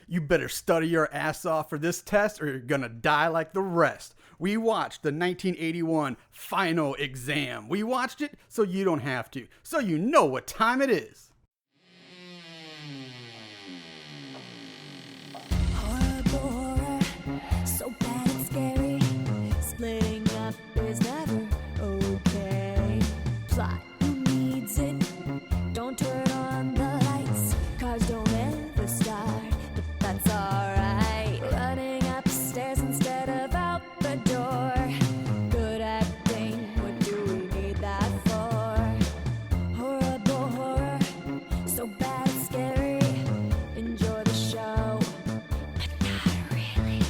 You better study your ass off for this test or you're gonna die like the rest. We watched the 1981 Final Exam. We watched it so you don't have to, so you know what time it is. Horror, so bad it's scary. Splitting up is never okay. Plot, who needs it? Don't turn on the lights. Cars don't ever start, but that's alright. Running upstairs instead of out the door. Good acting, what do we need that for? Horrible horror, so bad it's scary. Enjoy the show, but not really.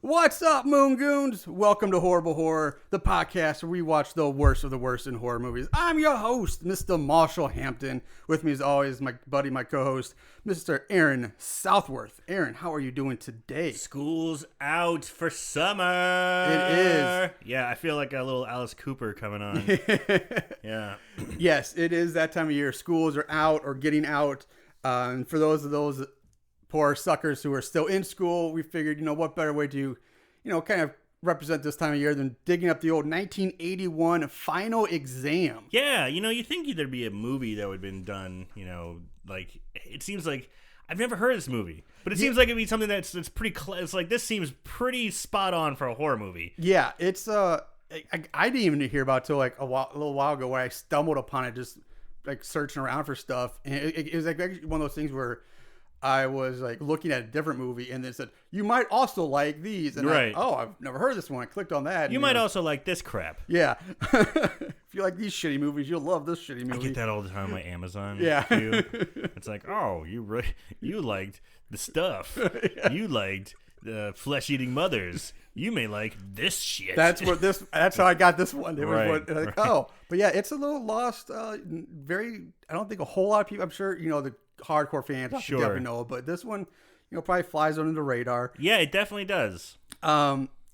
What's up, Moon Goons? Welcome to Horrible Horror, the podcast where we watch the worst of the worst in horror movies. I'm your host, Mr. Marshall Hampton. With me, as always, my buddy, my co-host, Mr. Aaron Southworth. Aaron, how are you doing today? School's out for summer. It is. Yeah, I feel like a little Alice Cooper coming on. Yeah. Yes, it is that time of year. Schools are out or getting out. And for those poor suckers who are still in school, we figured, what better way to, kind of represent this time of year than digging up the old 1981 Final Exam. Yeah, you think there'd be a movie that would have been done, like, it seems like, I've never heard of this movie, but it seems like it'd be something that's pretty, it's like, this seems pretty spot on for a horror movie. Yeah, it's, I didn't even hear about it till like a little while ago where I stumbled upon it just like searching around for stuff. And it was like actually one of those things where I was like looking at a different movie and they said, you might also like these. And right. I've never heard of this one. I clicked on that. You might also like this crap. Yeah. If you like these shitty movies, you'll love this shitty movie. I get that all the time on my Amazon. Yeah. Too. It's like, oh, you liked the stuff. Yeah. You liked the flesh-eating mothers. You may like this shit. That's how I got this one. Right. But yeah, it's a little lost. I don't think a whole lot of people, I'm sure, the hardcore fans definitely know it, but this one, probably flies under the radar. Yeah, it definitely does.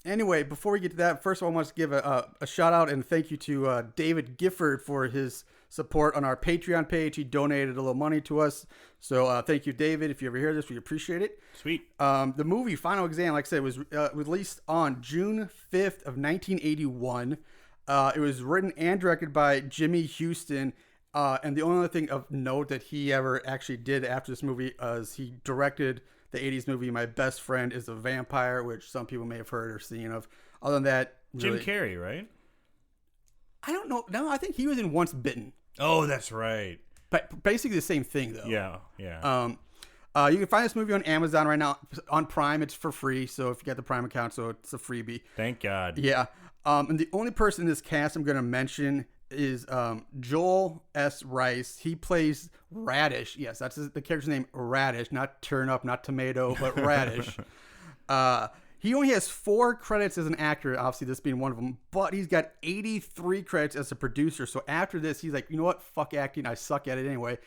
Anyway, before we get to that, first of all, I want to give a shout out and thank you to David Gifford for his support on our Patreon page. He donated a little money to us. So thank you, David. If you ever hear this, we appreciate it. Sweet. The movie Final Exam, like I said, was released on June 5th of 1981. It was written and directed by Jimmy Houston. And the only other thing of note that he ever actually did after this movie is he directed the 80s movie My Best Friend is a Vampire, which some people may have heard or seen of. Other than that, Jim Carrey, right? I don't know. No, I think he was in Once Bitten. Oh, that's right. But basically the same thing, though. Yeah. You can find this movie on Amazon right now. On Prime, it's for free. So if you got the Prime account, so it's a freebie. Thank God. Yeah. And the only person in this cast I'm going to mention is Joel S. Rice. He plays Radish. Yes, that's the character's name, Radish. Not turnip, not tomato, but Radish. He only has 4 credits as an actor, obviously this being one of them, but he's got 83 credits as a producer. So after this, he's like, you know what? Fuck acting. I suck at it anyway.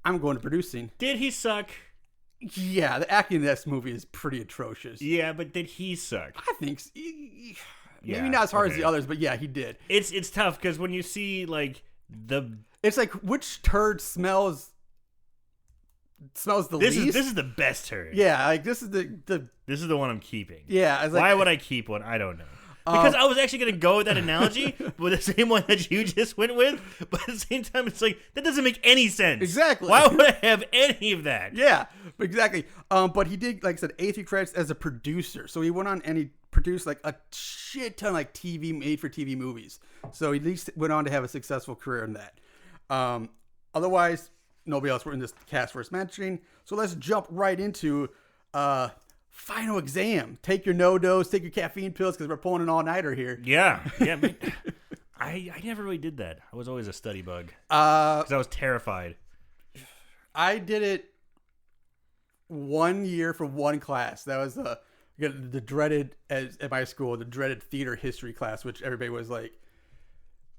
I'm going to producing. Did he suck? Yeah, the acting in this movie is pretty atrocious. Yeah, but did he suck? I think maybe not as hard as the others, but yeah, he did. It's tough because when you see like it's like which turd smells the least. This is the best turd. Yeah, like this is this is the one I'm keeping. Yeah, why would I keep one? I don't know. Because I was actually going to go with that analogy, with the same one that you just went with, but at the same time, it's like, that doesn't make any sense. Exactly. Why would I have any of that? Yeah, exactly. But he did, like I said, 83 credits as a producer. So he went on and he produced like a shit ton of like made-for-TV movies. So he at least went on to have a successful career in that. Otherwise, nobody else were in this cast worth mentioning. So let's jump right into Final Exam. Take your no-dose, take your caffeine pills, because we're pulling an all-nighter here. Yeah. Man, I never really did that. I was always a study bug. Because I was terrified. I did it 1 year for one class. That was the dreaded, at my school, the dreaded theater history class, which everybody was like,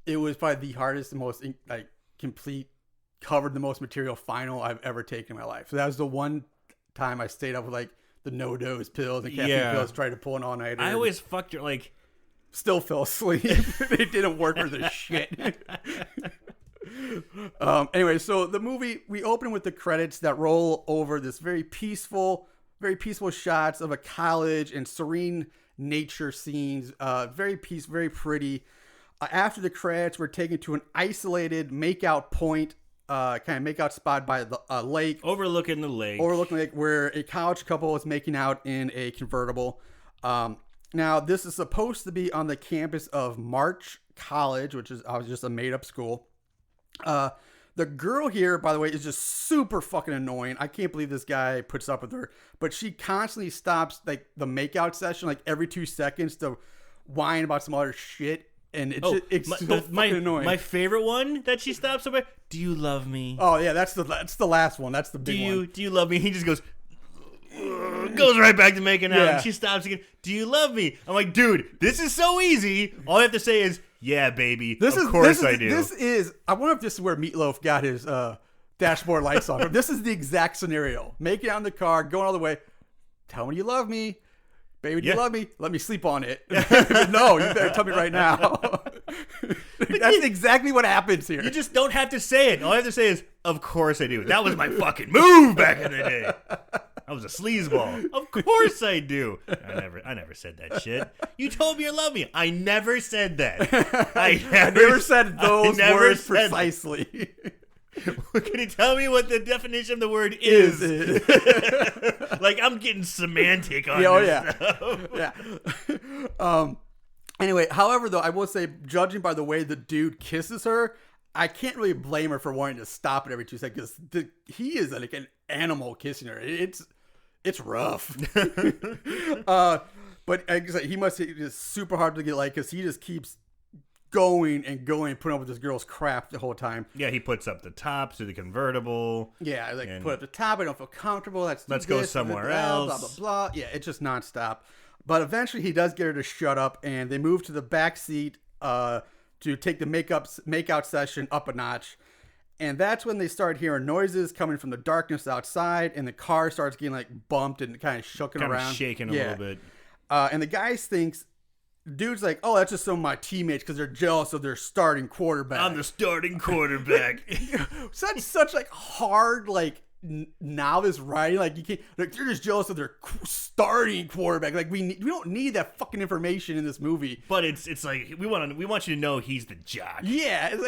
it was probably the hardest, the most like complete, covered the most material final I've ever taken in my life. So that was the one time I stayed up with like the no-dose pills and caffeine pills, tried to pull an all-nighter. I always fucked your, like... Still fell asleep. It didn't work for the shit. Anyway, so the movie, we open with the credits that roll over this very peaceful shots of a college and serene nature scenes. Very peaceful, very pretty. After the credits, we're taken to an isolated makeout point, kind of makeout spot by the lake. Overlooking the lake, where a college couple is making out in a convertible. Now, this is supposed to be on the campus of March College, which is just a made-up school. The girl here, by the way, is just super fucking annoying. I can't believe this guy puts up with her. But she constantly stops like the makeout session like every 2 seconds to whine about some other shit. And it's so fucking annoying. My favorite one that she stops over. Do you love me? Oh yeah, that's the last one. That's the big one. Do you love me? He just goes right back to making out. Yeah. And she stops again. Do you love me? I'm like, dude, this is so easy. All I have to say is, yeah, baby. Of course I do. I wonder if this is where Meatloaf got his dashboard lights on. But this is the exact scenario. Making out in the car, going all the way. Tell me you love me. Baby, do you love me? Let me sleep on it. No, you better tell me right now. That's exactly what happens here. You just don't have to say it. All I have to say is, of course I do. That was my fucking move back in the day. I was a sleazeball. Of course I do. I never said that shit. You told me you love me. I never said that. I never said those words precisely. Can you tell me what the definition of the word is? Like, I'm getting semantic on this stuff. Yeah. Anyway, however, though, I will say, judging by the way the dude kisses her, I can't really blame her for wanting to stop it every 2 seconds. He is like an animal kissing her. It's rough. But like I said, he must be just super hard to get like, because he just keeps going and putting up with this girl's crap the whole time. Yeah, he puts up the top to the convertible. Yeah, like put up the top. I don't feel comfortable. Let's go somewhere else. Blah blah blah. Yeah, it's just nonstop. But eventually, he does get her to shut up, and they move to the back seat to take the makeout session up a notch. And that's when they start hearing noises coming from the darkness outside, and the car starts getting like bumped and kind of shooking around, shaking a little bit. And the guy thinks. Dude's like, oh, that's just some of my teammates because they're jealous of their starting quarterback. I'm the starting quarterback. So that's such like hard like novice writing. Like you can't. Like they're just jealous of their starting quarterback. Like we don't need that fucking information in this movie. But it's like we want you to know he's the jock. Yeah, it's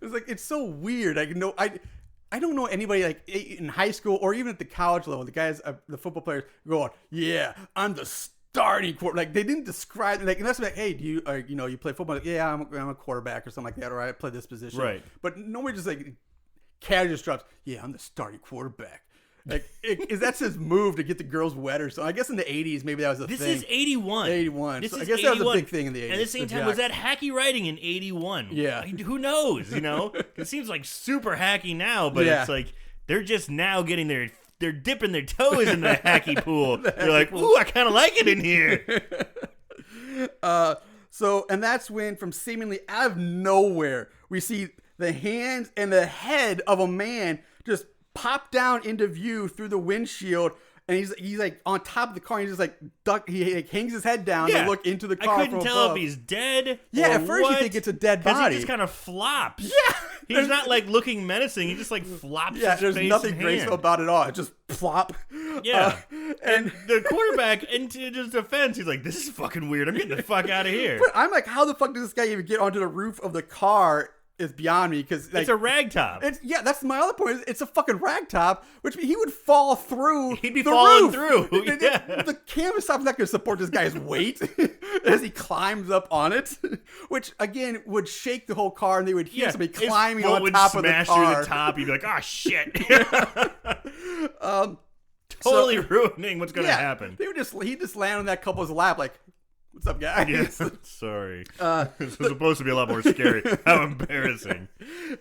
like it's so weird. I don't know anybody like in high school or even at the college level. The guys, the football players, going, yeah, I'm the starting quarterback. Like they didn't describe like unless like, hey, do you you play football? Like, yeah, I'm a quarterback or something like that, or I play this position. Right. But nobody just like casually just drops, yeah, I'm the starting quarterback. Like that's his move to get the girls wet or something. I guess in the 80s maybe that was a thing. This is 81. 81. So I guess that was a big thing in the 80s. And at the same time, was that hacky writing in 81? Yeah. Like, who knows? It seems like super hacky now, but it's like they're just now getting they're dipping their toes in the hacky pool. They're like, ooh, I kind of like it in here. And that's when, from seemingly out of nowhere, we see the hands and the head of a man just pop down into view through the windshield. And he's like on top of the car. And he's just like he like, hangs his head down to look into the car. I couldn't tell if he's dead. Yeah, or at first you think it's a dead body. Because he just kind of flops. Yeah, he's not like looking menacing. He just like flops. Yeah, his there's face nothing and graceful hand. about it all. It just plop. Yeah, and the quarterback, into his defense, he's like, "This is fucking weird. I'm getting the fuck out of here." But I'm like, how the fuck does this guy even get onto the roof of the car? Is beyond me because like, it's a rag top. That's my other point. It's a fucking rag top, which means he would fall through. He'd be the falling roof. through. Yeah. The canvas top's not going to support this guy's weight as he climbs up on it, which again would shake the whole car, and they would hear somebody climbing on top of the car. Through the top. You'd be like, "Oh shit!" Totally ruining what's going to happen. He'd just land on that couple's lap like. What's up, guys? Yeah, sorry. This was supposed to be a lot more scary. How embarrassing.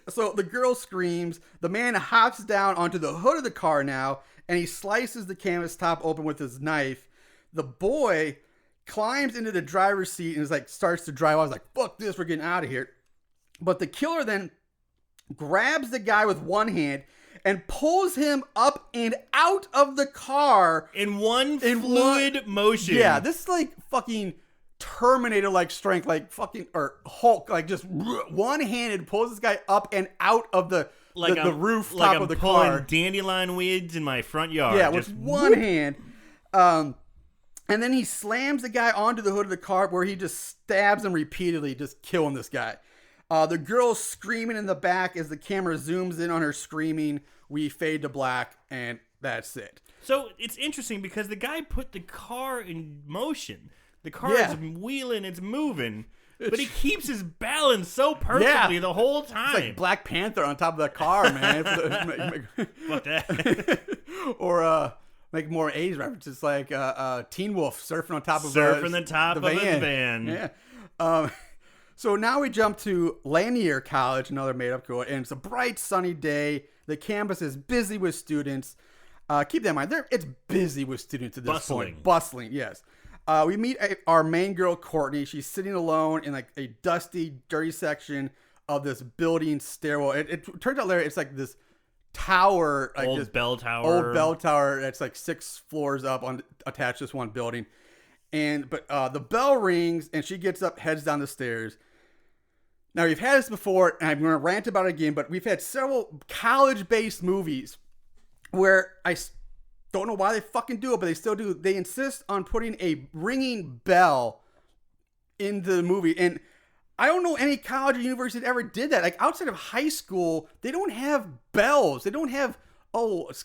So the girl screams. The man hops down onto the hood of the car now, and he slices the canvas top open with his knife. The boy climbs into the driver's seat and is like starts to drive. I was like, fuck this, we're getting out of here. But the killer then grabs the guy with one hand and pulls him up and out of the car in one fluid motion. Yeah, this is like fucking Terminator-like strength, like fucking or Hulk, like just one-handed pulls this guy up and out of the roof top of the car. Dandelion weeds in my front yard. Yeah, with one hand. And then he slams the guy onto the hood of the car where he just stabs him repeatedly, just killing this guy. The girl's screaming in the back as the camera zooms in on her screaming. We fade to black, and that's it. So it's interesting because the guy put the car in motion. The car is wheeling, it's moving, but he keeps his balance so perfectly the whole time. It's like Black Panther on top of the car, man. Fuck that. Or make more 80s references, like Teen Wolf surfing on top of the top of his van. Yeah. So now we jump to Lanier College, another made-up girl, and it's a bright, sunny day. The campus is busy with students. Keep that in mind. It's busy with students at this point. Bustling, yes. We meet our main girl, Courtney. She's sitting alone in like a dusty, dirty section of this building stairwell. It turns out later it's like this tower, like old this bell tower that's like 6 floors up attached to this one building. But the bell rings and she gets up, heads down the stairs. Now we've had this before, and I'm going to rant about it again. But we've had several college-based movies where I don't know why they fucking do it, but they still do. They insist on putting a ringing bell in the movie. And I don't know any college or university that ever did that. Like outside of high school, they don't have bells. They don't have,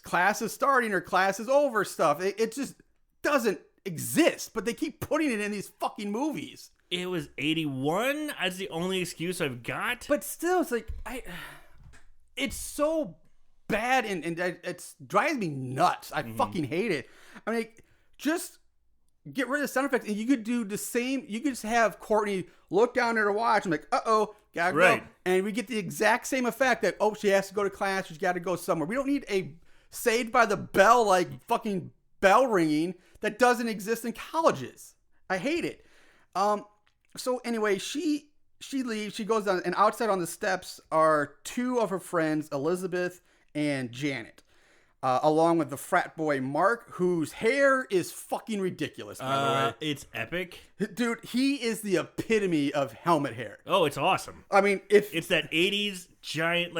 class is starting or class is over stuff. It just doesn't exist, but they keep putting it in these fucking movies. It was 81. That's the only excuse I've got. But still, it's like, it's so bad and it drives me nuts. I fucking hate it. I mean, just get rid of the sound effects and you could do the same. You could just have Courtney look down at her watch and be like, gotta go. And we get the exact same effect that, she has to go to class. She's got to go somewhere. We don't need a Saved by the Bell, like fucking bell ringing that doesn't exist in colleges. I hate it. So anyway, she leaves. She goes down, and outside on the steps are 2 of her friends, Elizabeth and Janet, along with the frat boy Mark, whose hair is fucking ridiculous, by the way. It's epic. Dude, he is the epitome of helmet hair. Oh, it's awesome. I mean, it's that 80s giant,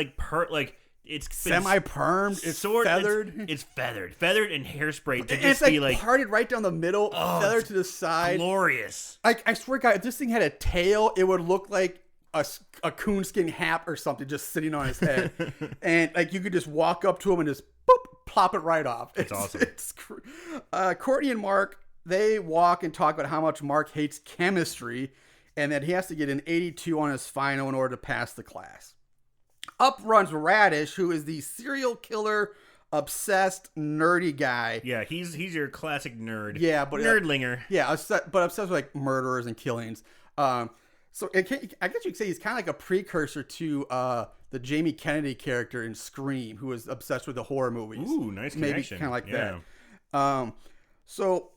it's semi-permed, it's feathered. It's feathered and hairspray to and just it's be like parted right down the middle, feathered to the side. Glorious. I swear to God, if this thing had a tail, it would look like a coonskin hat or something just sitting on his head. And like you could just walk up to him and just boop, plop it right off. It's awesome. Courtney and Mark, they walk and talk about how much Mark hates chemistry and that he has to get an 82 on his final in order to pass the class. Up runs Radish, who is the serial killer, obsessed, nerdy guy. Yeah, he's your classic nerd. Yeah, but nerdlinger. But obsessed with like murderers and killings. So I guess you could say he's kind of like a precursor to the Jamie Kennedy character in Scream, who was obsessed with the horror movies. Ooh, nice connection. Maybe kind of like that. So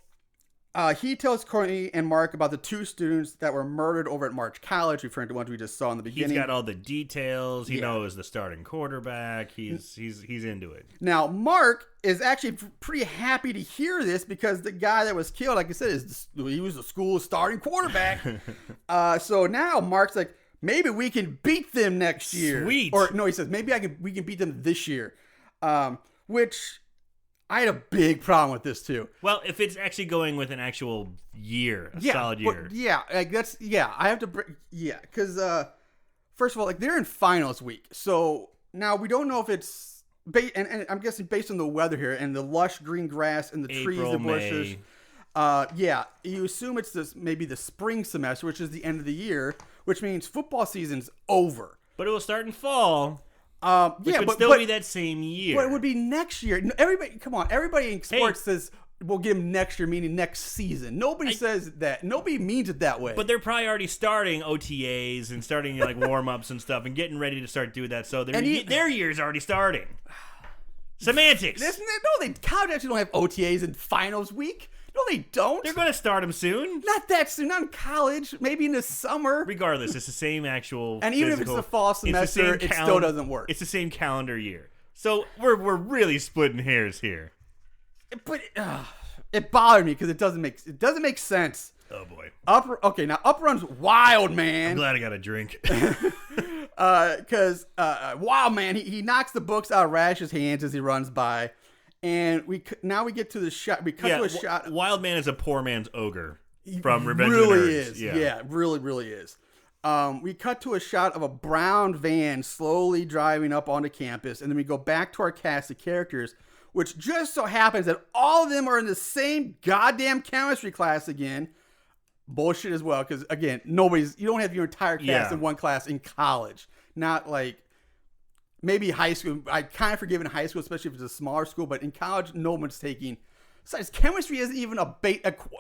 he tells Courtney and Mark about the 2 students that were murdered over at March College, referring to ones we just saw in the beginning. He's got all the details. He knows the starting quarterback. He's into it. Now, Mark is actually pretty happy to hear this because the guy that was killed, like I said, he was the school's starting quarterback. So now Mark's like, maybe we can beat them next year. Sweet. Or no, he says, maybe we can beat them this year. Which I had a big problem with this too. Well, if it's actually going with an actual year, solid year. I have to because first of all, like they're in finals week. So now we don't know if it's and I'm guessing based on the weather here and the lush green grass and the trees and bushes. You assume it's maybe the spring semester, which is the end of the year, which means football season's over. But it will start in fall. Which would still be that same year. But it would be next year. Everybody in sports says we'll give them next year, meaning next season. Nobody says that. Nobody means it that way. But they're probably already starting OTAs and starting like warm-ups and stuff and getting ready to start doing that. So their year's already starting. Semantics. College actually don't have OTAs in finals week. No, they don't. They're going to start them soon. Not that soon. Not in college. Maybe in the summer. Regardless, it's the same actual. And even if it's the fall semester, it still doesn't work. It's the same calendar year. So we're really splitting hairs here. But it bothered me because it doesn't make sense. Oh boy. Now up runs Wild Man. I'm glad I got a drink. Because Wild Man, he knocks the books out of Radish's hands as he runs by, and we get to the shot. We cut to a shot. Wild Man is a poor man's ogre from Revenge really of the Nerds. is. Yeah, really is. We cut to a shot of a brown van slowly driving up onto campus, and then we go back to our cast of characters, which just so happens that all of them are in the same goddamn chemistry class again. Bullshit as well, because again, you don't have your entire cast in one class in college. Not like maybe high school. I kind of forgive in high school, especially if it's a smaller school, but in college, no one's taking. Besides, chemistry isn't even a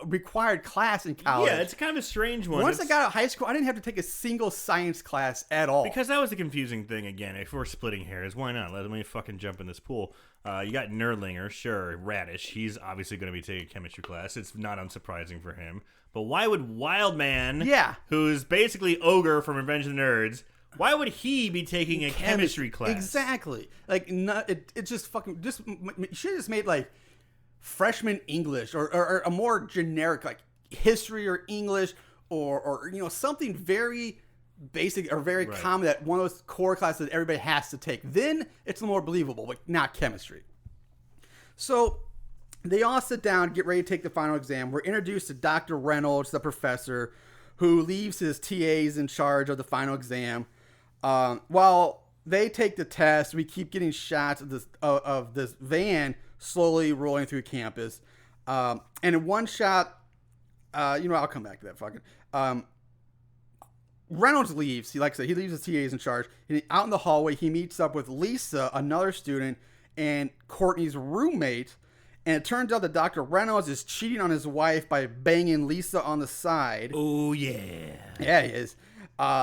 required class in college. Yeah, it's kind of a strange one. Once I got out of high school, I didn't have to take a single science class at all. Because that was the confusing thing again. If we're splitting hairs, why not? Let me fucking jump in this pool. You got Nerdlinger, sure, Radish. He's obviously going to be taking a chemistry class. It's not unsurprising for him. But why would Wild Man, who's basically Ogre from Revenge of the Nerds, why would he be taking a chemistry class? Exactly. Like, it's just fucking. You should have just made like freshman English or a more generic like history or English or something very basic or very common that one of those core classes that everybody has to take. Then it's more believable, but not chemistry. So they all sit down, get ready to take the final exam. We're introduced to Dr. Reynolds, the professor, who leaves his TAs in charge of the final exam. While they take the test, we keep getting shots of this van slowly rolling through campus. And in one shot, I'll come back to that fucking. Reynolds leaves. He leaves his TAs in charge. And out in the hallway, he meets up with Lisa, another student, and Courtney's roommate. And it turns out that Dr. Reynolds is cheating on his wife by banging Lisa on the side. Oh, yeah. Yeah, he is.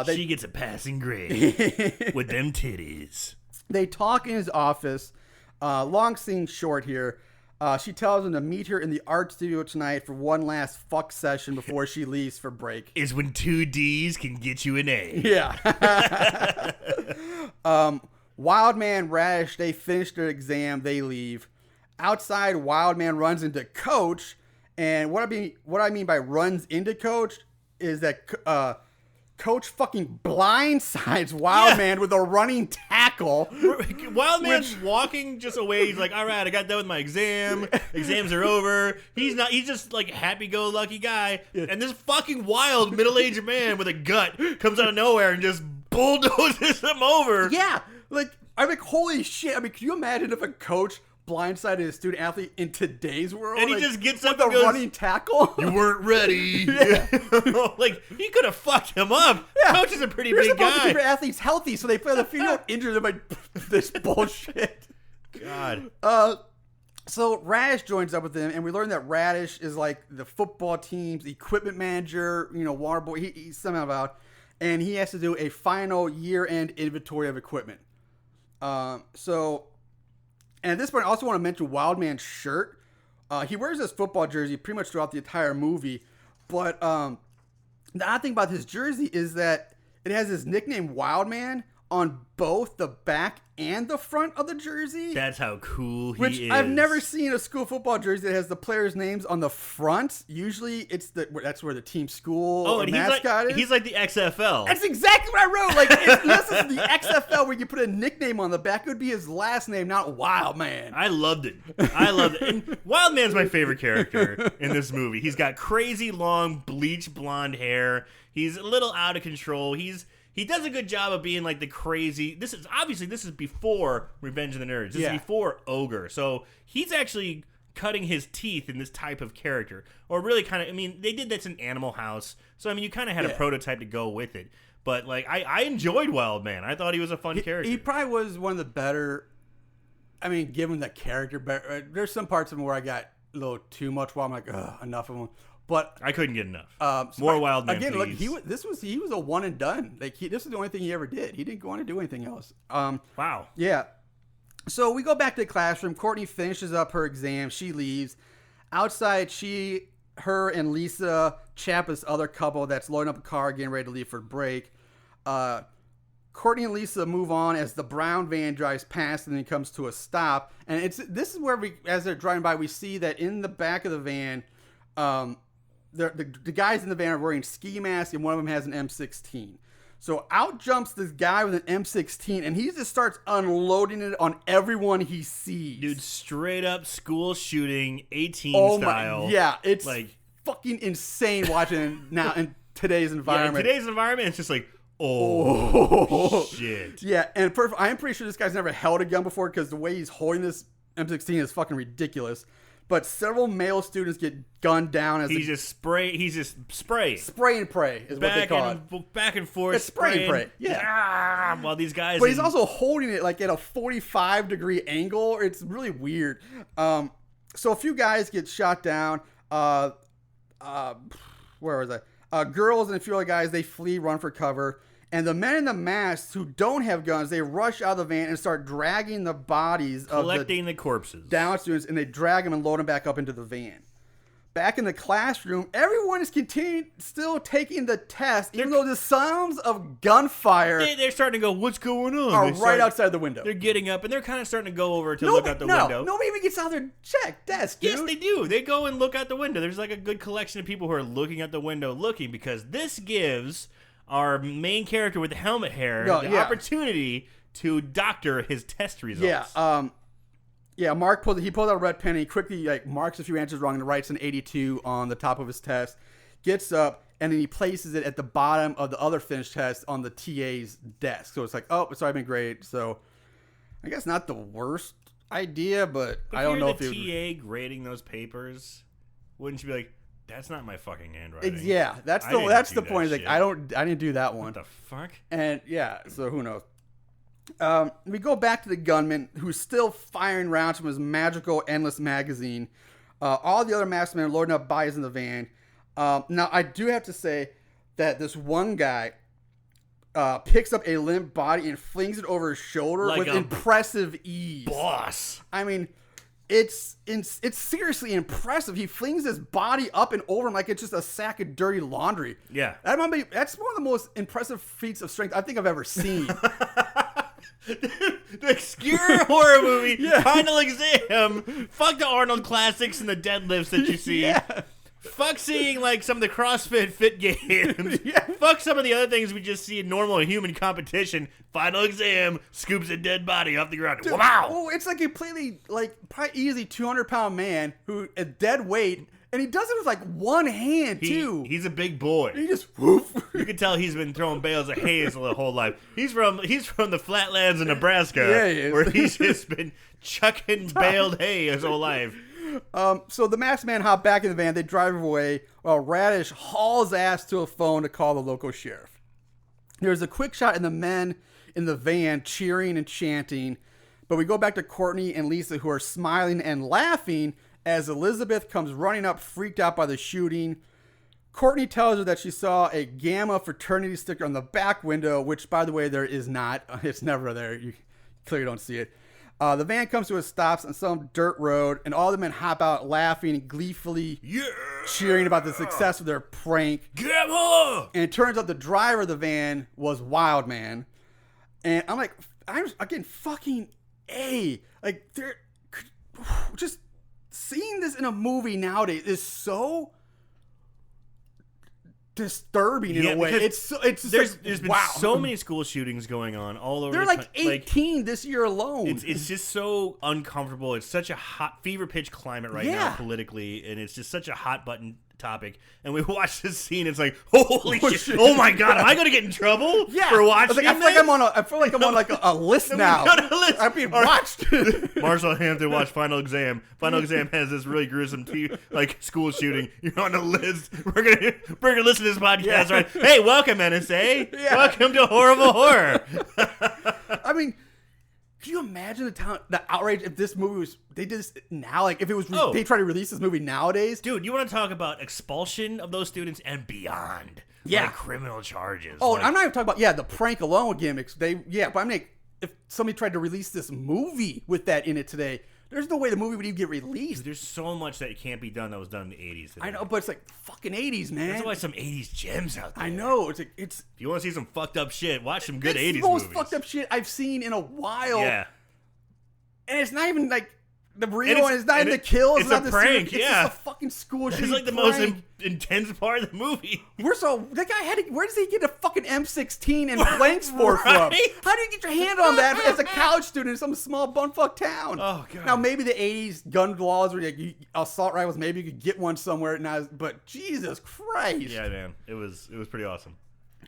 She gets a passing grade with them titties. They talk in his office. Long scene short here. She tells him to meet her in the art studio tonight for one last fuck session before she leaves for break. Is when 2 D's can get you an A. Yeah. Wild Man, Radish, they finish their exam. They leave. Outside, Wild Man runs into Coach. And what I mean by runs into Coach is that Coach fucking blindsides Wild Man with a running tackle. Wild Man's walking just away. He's like, all right, I got done with my exam. Exams are over. He's just like a happy-go-lucky guy. Yeah. And this fucking wild middle-aged man with a gut comes out of nowhere and just bulldozes him over. Yeah. I'm like, holy shit. I mean, can you imagine if a coach blindsided a student athlete in today's world? And he just gets up with and a goes, running tackle? You weren't ready. Like, he could have fucked him up. Yeah. Coach is a pretty big guy. To keep your athletes healthy so they play on the field. You don't injure them by this bullshit. God. So Radish joins up with them, and we learn that Radish is like the football team's equipment manager, water boy. He's somehow about, and he has to do a final year-end inventory of equipment. And at this point, I also want to mention Wild Man's shirt. He wears this football jersey pretty much throughout the entire movie. But the odd thing about his jersey is that it has his nickname Wild Man on both the back and the front of the jersey. That's how cool he is. Which I've never seen a school football jersey that has the players' names on the front. Usually, that's where the team school or mascot is. He's like the XFL. That's exactly what I wrote. Like, unless it's the XFL where you put a nickname on the back, it would be his last name, not Wild Man. I loved it. And Wild Man's my favorite character in this movie. He's got crazy long bleach blonde hair. He's a little out of control. He does a good job of being like the crazy. This is before Revenge of the Nerds. This is before Ogre. So he's actually cutting his teeth in this type of character. Or really kind of, they did this in Animal House. So, you kind of had a prototype to go with it. But, like, I enjoyed Wild Man. I thought he was a fun character. He probably was one of the better, given the character. There's some parts of him where I got a little too much while I'm like, enough of him. But I couldn't get enough. More Wild Man, again. Please. Look, he was a one and done. Like this is the only thing he ever did. He didn't go on to do anything else. Wow. Yeah. So we go back to the classroom. Courtney finishes up her exam. She leaves. Outside, her and Lisa chat this other couple that's loading up a car, getting ready to leave for break. Courtney and Lisa move on as the brown van drives past and then comes to a stop. And this is where as they're driving by, we see that in the back of the van, the guys in the van are wearing ski masks, and one of them has an M16. So out jumps this guy with an M16, and he just starts unloading it on everyone he sees. Dude, straight up school shooting, 18 style. Yeah, it's like fucking insane watching it now in today's environment. Yeah, in today's environment, it's just like, oh, shit. Yeah, and I'm pretty sure this guy's never held a gun before because the way he's holding this M16 is fucking ridiculous. But several male students get gunned down as he's just spraying. Spray and pray is what they call it. Back and forth. It's spray and pray. Yeah. While these guys. But he's also holding it like at a 45-degree angle. It's really weird. So a few guys get shot down. Where was I? Girls and a few other guys, they flee, run for cover. And the men in the masks who don't have guns, they rush out of the van and start dragging the bodies collecting the corpses. Down students, and they drag them and load them back up into the van. Back in the classroom, everyone is still taking the test, even though the sounds of gunfire they're starting to go, what's going on? Are right outside the window. They're getting up, and they're kind of starting to go over to look out the window. Nobody even gets out their check desk, dude. Yes, they do. They go and look out the window. There's like a good collection of people who are looking out the window because this gives our main character with the helmet hair the opportunity to doctor his test results. Yeah, Mark pulls out a red pen and he quickly marks a few answers wrong and writes an 82 on the top of his test. Gets up and then he places it at the bottom of the other finished test on the TA's desk. So it's like, oh, it's already been great. So I guess not the worst idea, but I don't know if you're the TA grading those papers, wouldn't you be like, that's not my fucking handwriting? Yeah, that's the point. Like I didn't do that one. What the fuck? And yeah, so who knows? We go back to the gunman who's still firing rounds from his magical endless magazine. All the other masked men are loading up bodies in the van. Now I do have to say that this one guy picks up a limp body and flings it over his shoulder with impressive ease. Boss. I mean, it's seriously impressive. He flings his body up and over him like it's just a sack of dirty laundry. Yeah. That's one of the most impressive feats of strength I think I've ever seen. The obscure horror movie, Final Exam. Fuck the Arnold classics and the deadlifts that you see. Yeah. Fuck seeing some of the CrossFit fit games. Fuck some of the other things we just see in normal human competition. Final Exam scoops a dead body off the ground. Dude, wow! Oh, it's like a completely probably easy 200-pound man who a dead weight, and he does it with one hand too. He's a big boy. He just woof. You can tell he's been throwing bales of hay his whole life. He's from the flatlands of Nebraska, where he's just been chucking baled hay his whole life. So the masked man hop back in the van. They drive away while Radish hauls ass to a phone to call the local sheriff. There's a quick shot in the men in the van cheering and chanting, but we go back to Courtney and Lisa who are smiling and laughing as Elizabeth comes running up freaked out by the shooting. Courtney tells her that she saw a Gamma fraternity sticker on the back window, which by the way there is not. It's never there. You clearly don't see it. The van comes to a stop on some dirt road, and all the men hop out laughing and gleefully cheering about the success of their prank. Gamma! And it turns out the driver of the van was Wildman. And I'm like, again, fucking A. They're just seeing this in a movie nowadays is so disturbing in a way. There's been so many school shootings going on all over. They're 18 this year alone. It's just so uncomfortable. It's such a hot fever pitch climate right now politically, and it's just such a hot button topic. And we watch this scene. It's like, holy shit! Oh my god, am I going to get in trouble for watching? I feel like I'm on a list now. I'm being watched. Marshall Hampton watched Final Exam. Final Exam has this really gruesome school shooting. You're on the list. We're gonna listen to this podcast, right? Hey, welcome NSA. Welcome to Horrible Horror. I mean, can you imagine the outrage if this movie was they did this now? If it was they try to release this movie nowadays, dude. You want to talk about expulsion of those students and beyond? Criminal charges. Oh, I'm not even talking about the prank alone with gimmicks. But I mean, if somebody tried to release this movie with that in it today, there's no way the movie would even get released. Dude, there's so much that can't be done that was done in the 80s today. I know, but it's fucking 80s, man. There's why some 80s gems out there. I know. It's if you want to see some fucked up shit, watch some good 80s movies. It's the most fucked up shit I've seen in a while. Yeah. And it's not even The real one is not in the kills. It's not a the prank, serious, yeah. It's just a fucking school shooting. It's like the prank. most intense part of the movie. That guy had to, where does he get a fucking M16 and blanks for from? Right? How do you get your hand on that as a college student in some small bumfuck town? Oh, God. Now maybe the 80s gun laws were like assault rifles, maybe you could get one somewhere now, but Jesus Christ. Yeah, man. It was pretty awesome.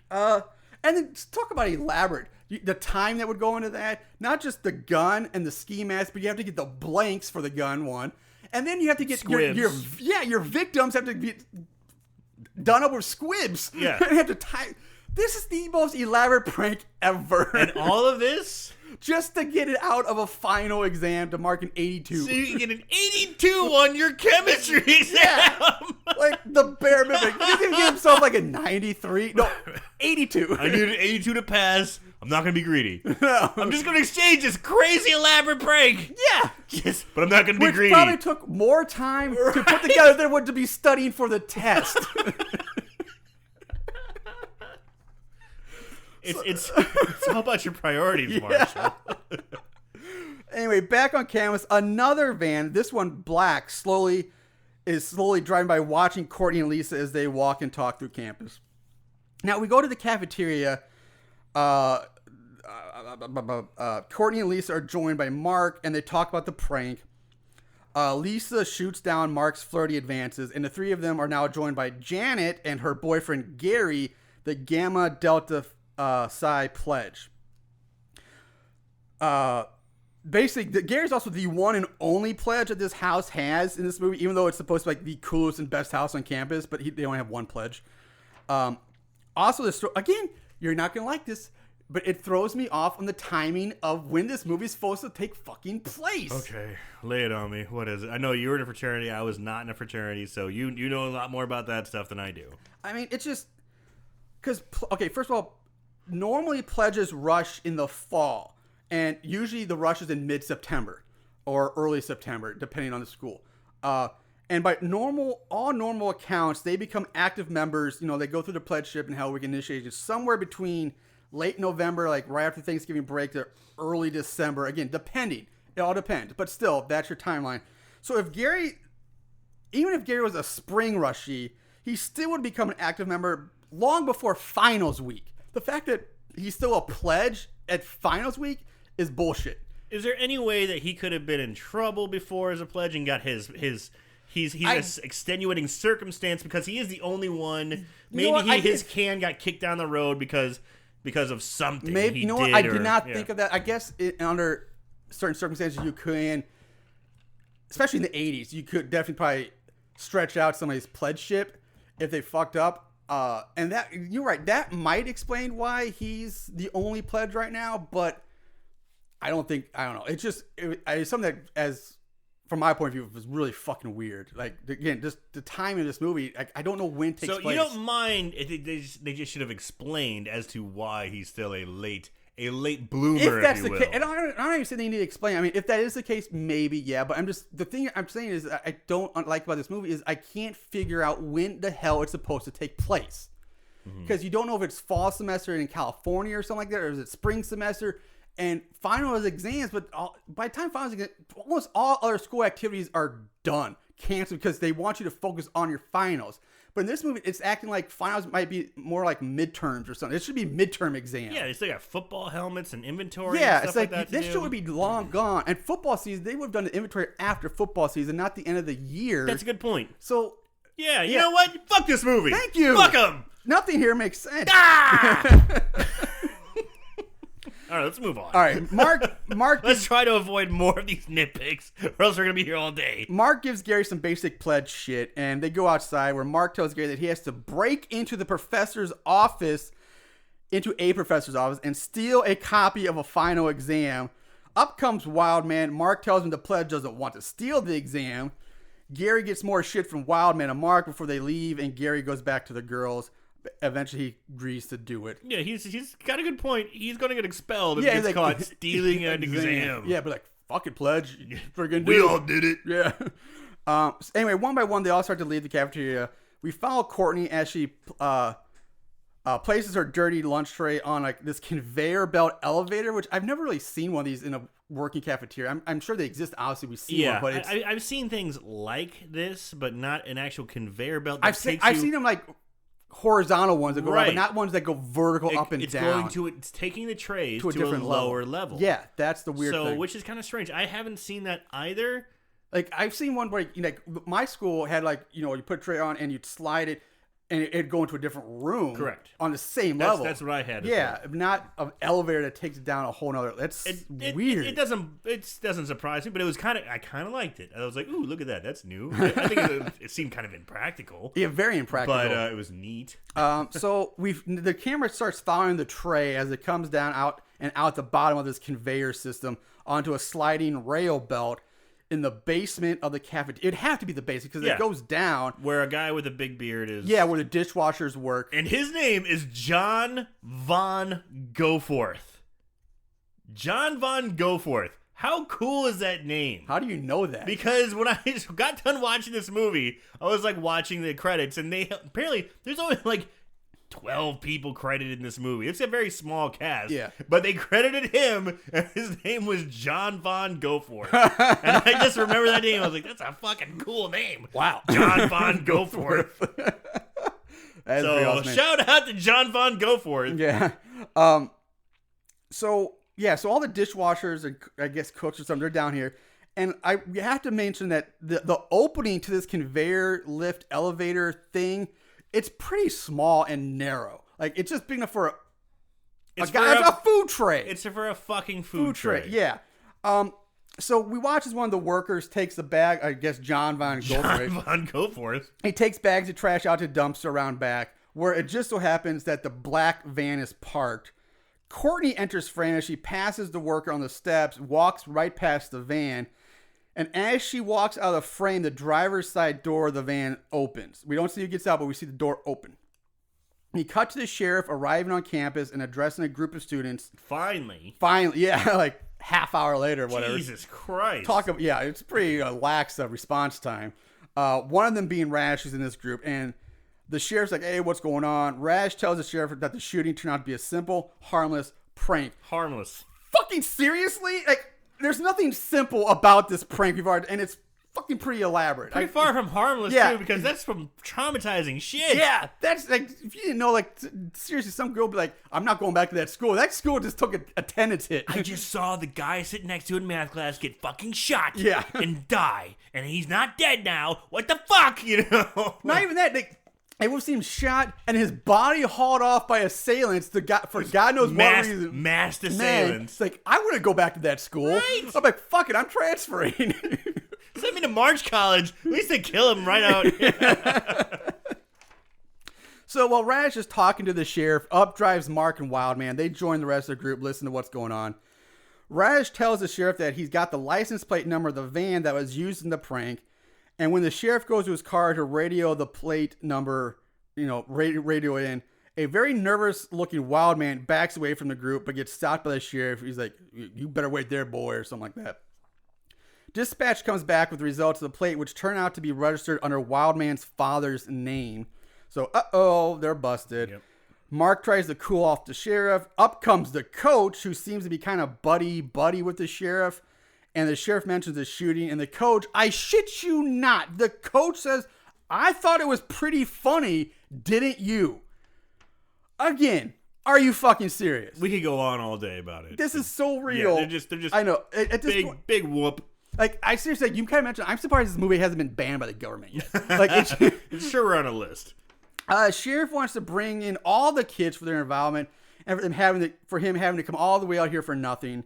And then just talk about elaborate. The time that would go into that, not just the gun and the ski mask, but you have to get the blanks for the gun one. And then you have to get your victims have to be done up with squibs. Yeah. And have to tie. This is the most elaborate prank ever. And all of this just to get it out of a final exam to mark an 82. so you can get an 82 on your chemistry exam. Yeah. Like the bare minimum. He's gonna give himself like a 93. No, 82. I need an 82 to pass. I'm not going to be greedy. No. I'm just going to exchange this crazy elaborate prank. Yeah. But I'm not going to be Which greedy. probably took more time to put together than would to be studying for the test. It's all about your priorities, Marshall. Anyway, back on campus, another van, this one black, is slowly driving by, watching Courtney and Lisa as they walk and talk through campus. Now we go to the cafeteria. Courtney and Lisa are joined by Mark, and they talk about the prank. Lisa shoots down Mark's flirty advances, and the three of them are now joined by Janet and her boyfriend Gary, the Gamma Delta Psi pledge. Basically, Gary's also the one and only pledge that this house has in this movie, even though it's supposed to be like the coolest and best house on campus, but they only have one pledge. Also, again, you're not going to like this, but it throws me off on the timing of when this movie is supposed to take fucking place. Okay, lay it on me. What is it? I know you were in a fraternity. I was not in a fraternity, so you know a lot more about that stuff than I do. I mean, it's just because, okay, first of all, normally pledges rush in the fall, and usually the rush is in mid-September or early September, depending on the school. And by all normal accounts, they become active members. You know, they go through the pledgeship and Hell Week initiation somewhere between late November, like right after Thanksgiving break, to early December. Again, depending. It all depends. But still, that's your timeline. So even if Gary was a spring rushie, he still would become an active member long before finals week. The fact that he's still a pledge at finals week is bullshit. Is there any way that he could have been in trouble before as a pledge and got his he's an extenuating circumstance because he is the only one? Maybe his can got kicked down the road because of something. Maybe he did, I did not think of that. I guess under certain circumstances you can, especially in the 80s, you could definitely probably stretch out somebody's pledgeship if they fucked up. And that, you're right, that might explain why he's the only pledge right now, but I don't know. It's just it's something that, as from my point of view, was really fucking weird. Like, again, just the timing of this movie, I don't know when it takes place. So you don't mind if they just should have explained as to why he's still a late bloomer, if that's if you the will. case, and I don't even say they need to explain. I mean, if that is the case, maybe, yeah. But the thing I'm saying is, I don't like about this movie is I can't figure out when the hell it's supposed to take place, because you don't know if it's fall semester in California or something like that, or is it spring semester. And finals exams, but by the time finals exams, almost all other school activities are done, canceled, because they want you to focus on your finals. But in this movie, it's acting like finals might be more like midterms or something. It should be midterm exams. Yeah, they still got football helmets and inventory. Yeah, and it's stuff like that this shit would be long gone. And football season, they would have done the inventory after football season, not the end of the year. That's a good point. So, yeah, you know what? Fuck this movie. Thank you. Fuck them. Nothing here makes sense. Ah! All right, let's move on. All right, Mark. Let's try to avoid more of these nitpicks, or else we're gonna be here all day. Mark gives Gary some basic pledge shit, and they go outside where Mark tells Gary that he has to break into a professor's office, and steal a copy of a final exam. Up comes Wildman. Mark tells him the pledge doesn't want to steal the exam. Gary gets more shit from Wildman and Mark before they leave, and Gary goes back to the girls. Eventually, he agrees to do it. Yeah, he's got a good point. He's going to get expelled if he gets caught stealing an exam. Yeah, but like, fucking pledge. We're gonna do We it. all did it. Yeah. Anyway, one by one, they all start to leave the cafeteria. We follow Courtney as she places her dirty lunch tray on like this conveyor belt elevator, which I've never really seen one of these in a working cafeteria. I'm sure they exist. Obviously, we see one, but I've seen things like this, but not an actual conveyor belt. I've seen them like horizontal ones that go up, but not ones that go vertical up and down. It's taking the trays to a different lower level. Yeah, that's the weird thing. Which is kind of strange. I haven't seen that either. Like I've seen one where my school had you put a tray on and you'd slide it and it'd go into a different room. Correct. On the same level. That's what I had. Yeah, not an elevator that takes it down a whole nother. That's weird. It doesn't surprise me, but I kind of liked it. I was like, ooh, look at that. That's new. I think it seemed kind of impractical. Yeah, very impractical. But it was neat. So the camera starts following the tray as it comes down out the bottom of this conveyor system onto a sliding rail belt in the basement of the cafeteria. It'd have to be the basement because it goes down. Where a guy with a big beard is. Yeah, where the dishwashers work. And his name is John Von Goforth. John Von Goforth. How cool is that name? How do you know that? Because when I got done watching this movie, I was like watching the credits, and apparently there's only like 12 people credited in this movie. It's a very small cast. Yeah. But they credited him, and his name was John Von Goforth. And I just remember that name. I was like, that's a fucking cool name. Wow. John Von Goforth. So, awesome, shout out to John Von Goforth. Yeah. So all the dishwashers and I guess cooks or something, they're down here. And we have to mention that the opening to this conveyor lift elevator thing, it's pretty small and narrow. Like, it's just big enough for a food tray. It's for a fucking food tray. Yeah. So we watch as one of the workers takes the bag, I guess John Von Goforth. He takes bags of trash out to dumpster around back, where it just so happens that the black van is parked. Courtney enters frame as she passes the worker on the steps, walks right past the van, and as she walks out of the frame, the driver's side door of the van opens. We don't see who gets out, but we see the door open. He cut to the sheriff arriving on campus and addressing a group of students. Finally, yeah, like half hour later or whatever. Jesus Christ. It's pretty lax response time. One of them being Rash, who's in this group, and the sheriff's like, hey, what's going on? Rash tells the sheriff that the shooting turned out to be a simple, harmless prank. Harmless. Fucking seriously? Like, there's nothing simple about this prank we've already, and it's fucking pretty elaborate. Pretty far from harmless, too, because that's from traumatizing shit. Yeah, that's like, if you didn't know, like, seriously, some girl would be like, I'm not going back to that school. That school just took a attendance hit. I just saw the guy sitting next to in math class get fucking shot and die, and he's not dead now. What the fuck, you know? Not even that, it would seem shot and his body hauled off by assailants for God knows what reason. Masked assailants. It's like, I wouldn't go back to that school. Right? I'm like, fuck it, I'm transferring. Send me to March College. At least they kill him right out. So while Rash is talking to the sheriff, up drives Mark and Wildman. They join the rest of the group, listen to what's going on. Rash tells the sheriff that he's got the license plate number of the van that was used in the prank. And when the sheriff goes to his car to radio the plate number, radio in, a very nervous-looking wild man backs away from the group but gets stopped by the sheriff. He's like, you better wait there, boy, or something like that. Dispatch comes back with the results of the plate, which turn out to be registered under Wildman's father's name. So, they're busted. Yep. Mark tries to cool off the sheriff. Up comes the coach, who seems to be kind of buddy-buddy with the sheriff. And the sheriff mentions the shooting, and the coach, I shit you not, the coach says, I thought it was pretty funny, didn't you? Again, are you fucking serious? We could go on all day about it. This is so real. Yeah, they're just I know. At this point, big whoop. Like, I seriously, you kind of mentioned, I'm surprised this movie hasn't been banned by the government yet. Like, it's sure on a list. Sheriff wants to bring in all the kids for their involvement, and for him having to come all the way out here for nothing.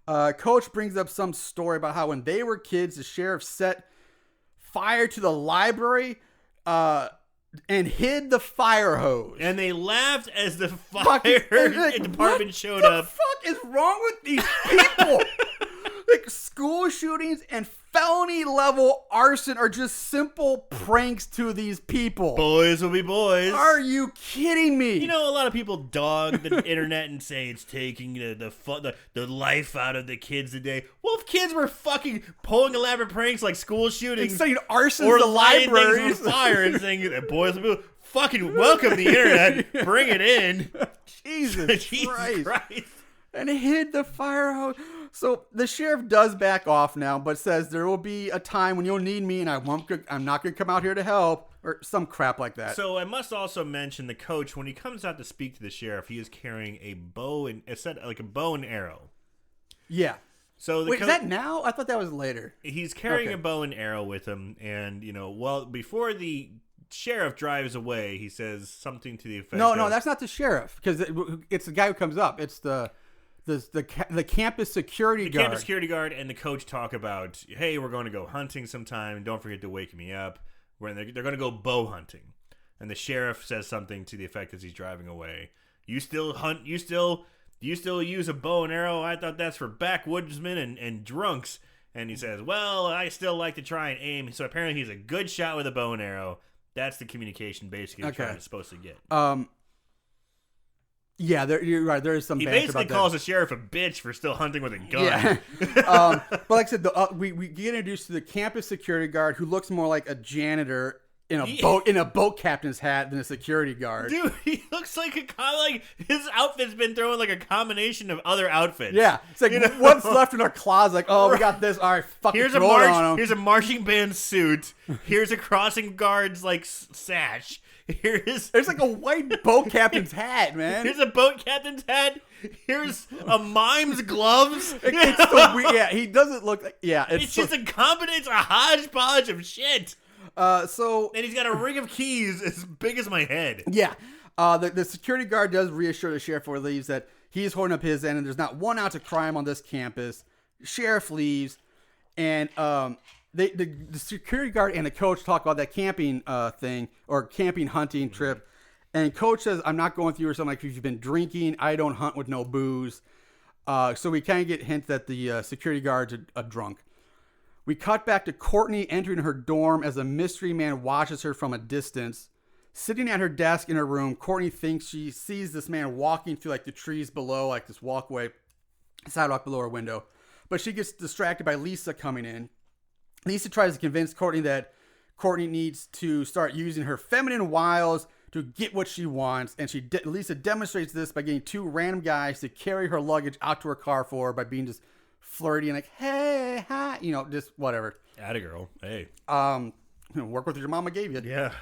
Coach brings up some story about how when they were kids, the sheriff set fire to the library and hid the fire hose. And they laughed as the fire department showed up. What the fuck is wrong with these people? Like, school shootings and felony level arson are just simple pranks to these people. Boys will be boys. Are you kidding me? You know, a lot of people dog the internet and say it's taking the life out of the kids today. Well, if kids were fucking pulling elaborate pranks like school shootings, and saying arsons or to lighting libraries, things on fire, and saying that boys will be fucking welcome the internet, bring it in. Jesus Christ. And hid the fire hose. So the sheriff does back off now, but says there will be a time when you'll need me, and I'm not going to come out here to help, or some crap like that. So I must also mention the coach, when he comes out to speak to the sheriff, he is carrying a bow and a bow and arrow. Yeah. So wait, is that now? I thought that was later. He's carrying a bow and arrow with him, and before the sheriff drives away, he says something to the effect. No, that's not the sheriff, because it's the guy who comes up. It's the campus security guard. The campus security guard and the coach talk about, hey, we're going to go hunting sometime. Don't forget to wake me up. They're going to go bow hunting. And the sheriff says something to the effect as he's driving away. You still hunt? You still use a bow and arrow? I thought that's for backwoodsmen and drunks. And he says, well, I still like to try and aim. So apparently he's a good shot with a bow and arrow. That's the communication basically the supposed to get. Yeah, you're right. There is some. He basically calls the sheriff a bitch for still hunting with a gun. Yeah. But like I said, we get introduced to the campus security guard, who looks more like a janitor in a boat captain's hat than a security guard. Dude, he looks like his outfit's been thrown like a combination of other outfits. Yeah, it's like what's left in our closet? Like, oh, we got this. All right, fucking here's throw it on him. Here's a marching band suit. Here's a crossing guard's sash. There's like a white boat captain's hat, man. Here's a boat captain's hat. Here's a mime's gloves. He doesn't look like. Yeah, it's just a combination, a hodgepodge of shit. And he's got a ring of keys as big as my head. Yeah. The security guard does reassure the sheriff before he leaves that he's holding up his end and there's not 1 ounce of crime on this campus. Sheriff leaves, and the security guard and the coach talk about that camping thing or camping hunting trip. And coach says, I'm not going through or something like, if you've been drinking, I don't hunt with no booze. So we kind of get hints that the security guard's a drunk. We cut back to Courtney entering her dorm as a mystery man watches her from a distance. Sitting at her desk in her room, Courtney thinks she sees this man walking through like the trees below, like this walkway, sidewalk below her window. But she gets distracted by Lisa coming in. Lisa tries to convince Courtney that Courtney needs to start using her feminine wiles to get what she wants. And Lisa demonstrates this by getting 2 random guys to carry her luggage out to her car for her by being just flirty and like, hey, hi, just whatever. Atta girl. Hey. Work with what your mama gave you. Yeah.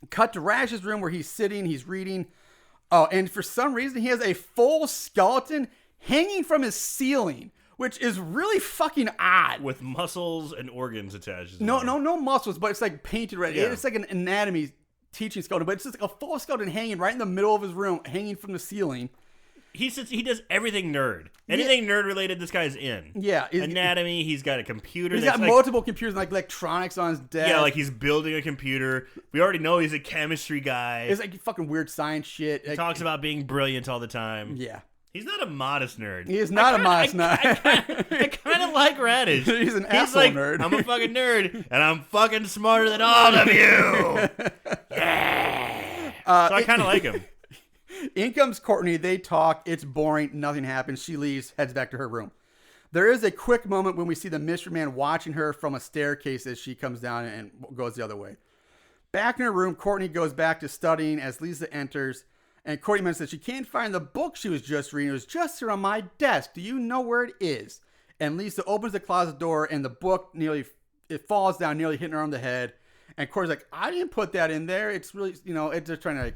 Cut to Rash's room where he's sitting, he's reading. Oh, and for some reason he has a full skeleton hanging from his ceiling, which is really fucking odd. With muscles and organs attached. No muscles, but it's like painted red. Yeah. It's like an anatomy teaching skeleton, but it's just like a full skeleton hanging right in the middle of his room, hanging from the ceiling. He does everything nerd. Anything nerd related, this guy's in. Yeah. Anatomy, he's got a computer. He's got multiple computers, like electronics on his desk. Yeah, like he's building a computer. We already know he's a chemistry guy. It's like fucking weird science shit. He talks about being brilliant all the time. Yeah. He's not a modest nerd. He is not a modest nerd. I kind of like Radish. He's an asshole nerd. I'm a fucking nerd, and I'm fucking smarter than all of you. Yeah. So I kind of like him. In comes Courtney. They talk. It's boring. Nothing happens. She leaves, heads back to her room. There is a quick moment when we see the mystery man watching her from a staircase as she comes down and goes the other way. Back in her room, Courtney goes back to studying as Lisa enters. And Courtney mentions that she can't find the book she was just reading. It was just here on my desk. Do you know where it is? And Lisa opens the closet door and the book it falls down, nearly hitting her on the head. And Courtney's like, I didn't put that in there. It's really, it's just trying to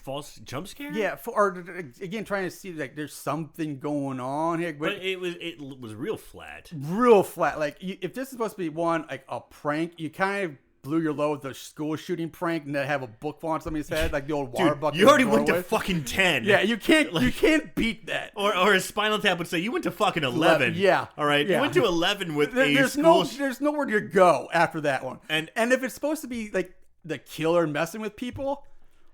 false jump scare. Yeah, or again trying to see like there's something going on here. But it was real flat. Real flat. Like if this is supposed to be like a prank, you kind of blew your load with the school shooting prank and then have a book fall on somebody's head, like the old water bucket. You already went to fucking 10. Yeah, you can't beat that. Or a Spinal Tap would say you went to fucking 11. Yeah. All right. Yeah. You went to 11 with there's nowhere to go after that one. And if it's supposed to be like the killer messing with people,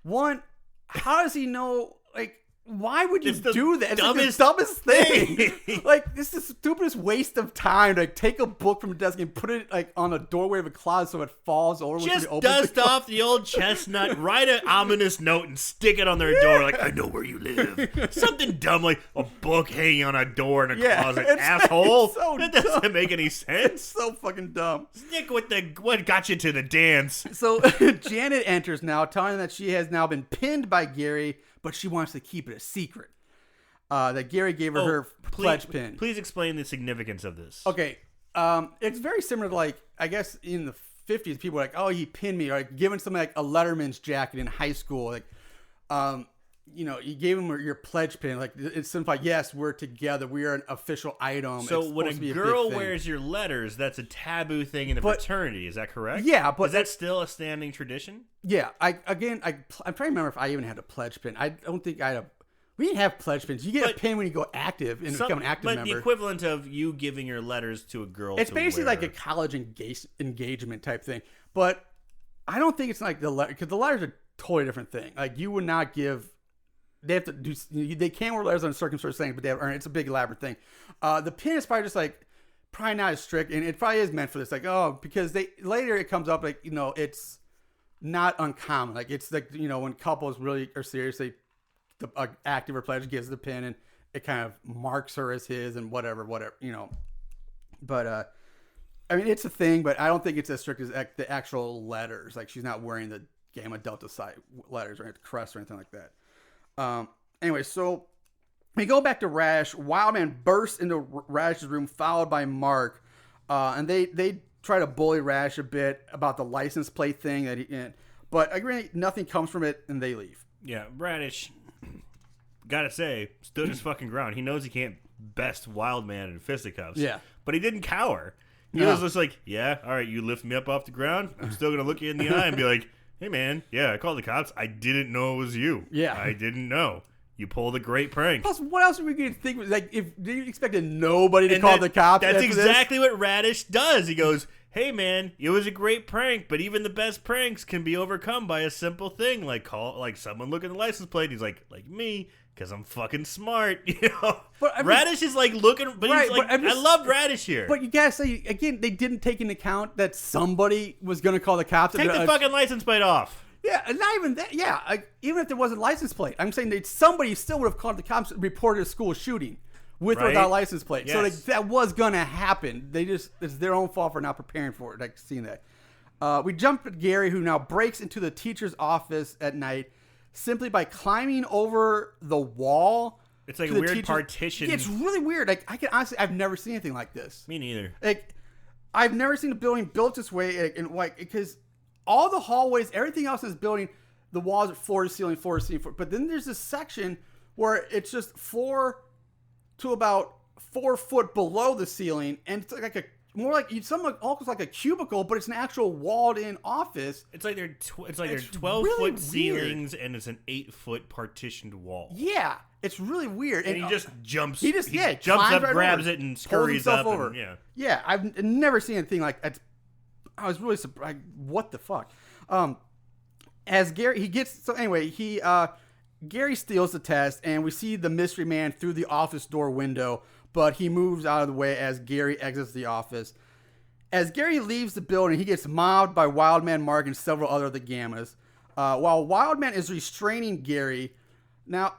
one, how does he know? Like why would you It's the do that? It's dumbest like the dumbest thing. thing. Like, this is the stupidest waste of time to like, take a book from a desk and put it like on a doorway of a closet so it falls over. Just when somebody opens dust off the old chestnut, write an ominous note, and stick it on their door. Like, I know where you live. Something dumb like a book hanging on a door in a closet. Asshole. It's so that doesn't dumb. make any It's sense. so fucking dumb. Stick with what got you to the dance. So Janet enters now, telling them that she has now been pinned by Gary, but she wants to keep it a secret. That Gary gave her pledge pin. Please explain the significance of this. Okay, it's very similar to like, I guess in the 50s, people were like, oh, he pinned me, or like giving somebody like a Letterman's jacket in high school. Like, you know, you gave him your pledge pin. Like, it's simple, like, yes, we're together. We are an official item. So It's when supposed to be a big girl thing. wears your letters, that's a taboo thing in the fraternity. Is that correct? Yeah, but is that still a standing tradition? Yeah, I'm trying to remember if I even had a pledge pin. I don't think I had a. We didn't have pledge pins. You get a pin when you go active and become an active member. But the equivalent of you giving your letters to a girl. It's to basically wear. like a college engagement type thing. But I don't think it's like the letter, because the letters are a totally different thing. Like, you would not give. They have to do. They can't wear letters on circumstances things, but they have earned. It's a big elaborate thing. The pin is probably just like probably not as strict, and it probably is meant for this. Like, oh, because they later it comes up like, you know, it's not uncommon. Like, it's like, you know, when couples really are serious, the active or pledge gives the pin, and it kind of marks her as his, and whatever, you know. But I mean, it's a thing, but I don't think it's as strict as the actual letters. Like, she's not wearing the Gamma Delta Psi letters or crest or anything like that. Anyway, so we go back to Radish. Wildman bursts into Radish's room, followed by Mark, and they try to bully Radish a bit about the license plate thing but agree nothing comes from it, and they leave. Yeah, Radish, gotta say, stood his fucking ground. He knows he can't best Wildman in fisticuffs. Yeah. But he didn't cower. He No. was just like, yeah, all right, you lift me up off the ground. I'm still gonna look you in the eye and be like, hey man, yeah, I called the cops. I didn't know it was you. Yeah. I didn't know. You pulled a great prank. Plus, what else are we going to think? Like, if you expected nobody to And call that- the cops? That's after this? exactly what Radish does. He goes, hey man, it was a great prank, but even the best pranks can be overcome by a simple thing, like someone look at the license plate. He's like me, because I'm fucking smart, you know. But, I mean, Radish is like looking, but right, he's like, but I'm just- I love Radish here. But you gotta say again, they didn't take into account that somebody was going to call the cops. Take the fucking license plate off. Yeah, and not even that. Yeah, even if there wasn't license plate, I'm saying that somebody still would have called the cops and reported a school shooting with or Right. without license plate. So like, Yes. that was gonna happen. It's their own fault for not preparing for it. Like, seeing that. We jump at Gary, who now breaks into the teacher's office at night simply by climbing over the wall. It's like to a the weird partition. Yeah, it's really weird. Like, I can honestly, I've never seen anything like this. Me neither. Like, I've never seen a building built this way, and like, because all the hallways, everything else in this building, the walls are floor to ceiling, but then there's this section where it's just floor to about 4 foot below the ceiling, and it's like almost like a cubicle, but it's an actual walled-in office. It's like they're 12-foot really weird. ceilings, and it's an 8-foot partitioned wall. Yeah, it's really weird. And he just jumps. He just jumps climbs up, right grabs over, it, and pulls scurries himself up. over. And, yeah. Yeah, I've never seen anything like that. I was really surprised. What the fuck? As Gary, Gary steals the test, and we see the mystery man through the office door window, but he moves out of the way as Gary exits the office. As Gary leaves the building, he gets mobbed by Wildman Mark and several other of the Gammas. While Wildman is restraining Gary. Now,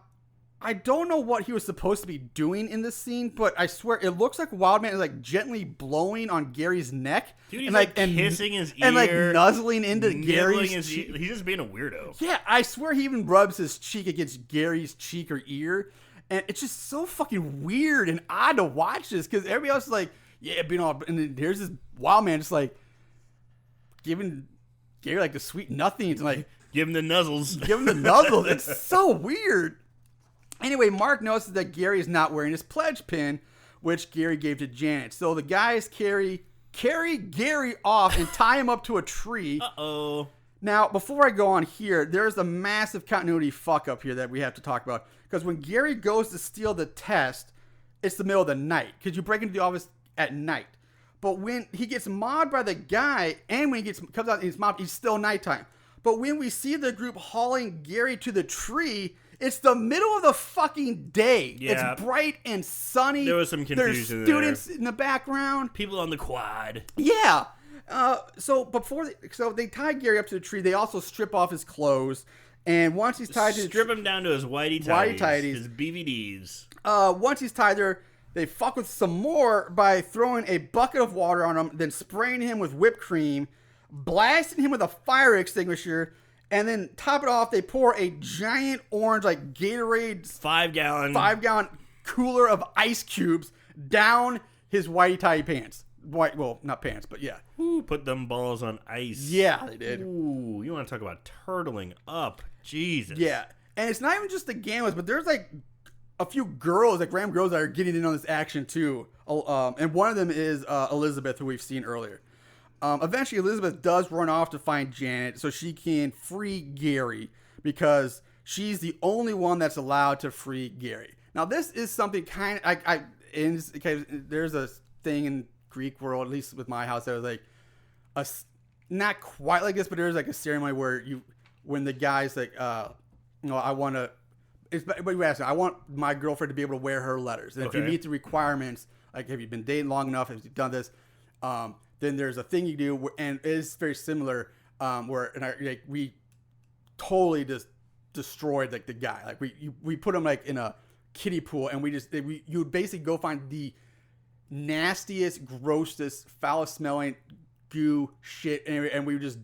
I don't know what he was supposed to be doing in this scene, but I swear it looks like Wildman is like gently blowing on Gary's neck. Dude, he's and kissing his ear. and like nuzzling into Gary's cheek. He's just being a weirdo. Yeah, I swear he even rubs his cheek against Gary's cheek or ear. And it's just so fucking weird and odd to watch this, because everybody else is like, yeah, being all, and then here's this Wildman just like giving Gary like the sweet nothings and like Give him the nuzzles. give him the nuzzles. It's so weird. Anyway, Mark notices that Gary is not wearing his pledge pin, which Gary gave to Janet. So the guys carry Gary off and tie him up to a tree. Uh-oh. Now, before I go on here, there's a massive continuity fuck up here that we have to talk about. Because when Gary goes to steal the test, it's the middle of the night. Because you break into the office at night. But when he gets mobbed by the guy, and when he comes out and he's mobbed, it's still nighttime. But when we see the group hauling Gary to the tree, It's the middle of the fucking day. Yeah. It's bright and sunny. There was some confusion There's students in the background. People on the quad. Yeah. So they tie Gary up to the tree. They also strip off his clothes. And once he's tied to the Strip him down to his whitey tighties. His BVDs. Once he's tied there, they fuck with some more by throwing a bucket of water on him, then spraying him with whipped cream, blasting him with a fire extinguisher, and then top it off, they pour a giant orange, like Gatorade 5-gallon cooler of ice cubes down his whitey tighty pants. Well, not pants, but yeah. Ooh, put them balls on ice. Yeah, they did. Ooh, you want to talk about turtling up. Jesus. Yeah. And it's not even just the gamblers, but there's like a few girls, like random girls that are getting in on this action too. And one of them is Elizabeth, who we've seen earlier. Eventually, Elizabeth does run off to find Janet so she can free Gary because she's the only one that's allowed to free Gary. Now, this is something kind of, there's a thing in Greek world, at least with my house, that was like not quite like this, but there's like a ceremony where when the guy's like, I want to, but you ask me, I want my girlfriend to be able to wear her letters. And if you meet the requirements, like have you been dating long enough, have you done this, then there's a thing you do, and it is very similar, we totally just destroyed like the guy. Like we put him like in a kiddie pool, and you would basically go find the nastiest, grossest, foulest smelling goo shit, and we would just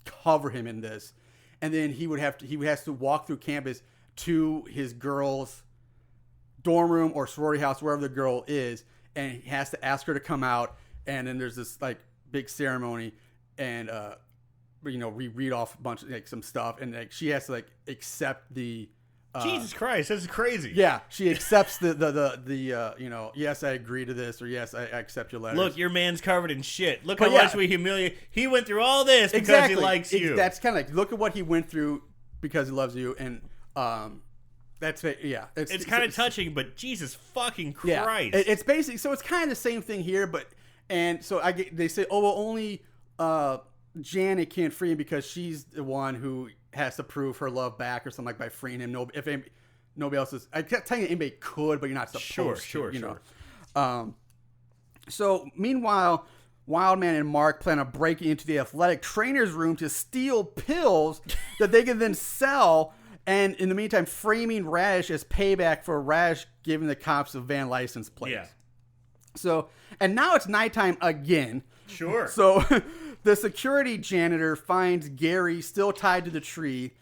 cover him in this, and then he has to walk through campus to his girl's dorm room or sorority house, wherever the girl is, and he has to ask her to come out, and then there's this like big ceremony, and we read off a bunch of like some stuff, and like she has to like accept the Jesus Christ, this is crazy. Yeah, she accepts the yes, I agree to this, or yes, I accept your letters. Look, your man's covered in shit. Look how much we humiliate. He went through all this because he likes you. That's kind of like, look at what he went through because he loves you, and that's it. Yeah, it's kind of touching, but Jesus fucking Christ. Yeah, it's basically, so it's kind of the same thing here, they say, oh well, only Janet can't free him because she's the one who has to prove her love back or something, like by freeing him. Nobody else is. I can't tell you anybody could, but you're not supposed to. Sure. So meanwhile, Wildman and Mark plan on breaking into the athletic trainer's room to steal pills that they can then sell, and in the meantime, framing Radish as payback for Radish giving the cops a van license plate. Yeah. So, and now it's nighttime again. Sure. So the security janitor finds Gary still tied to the tree,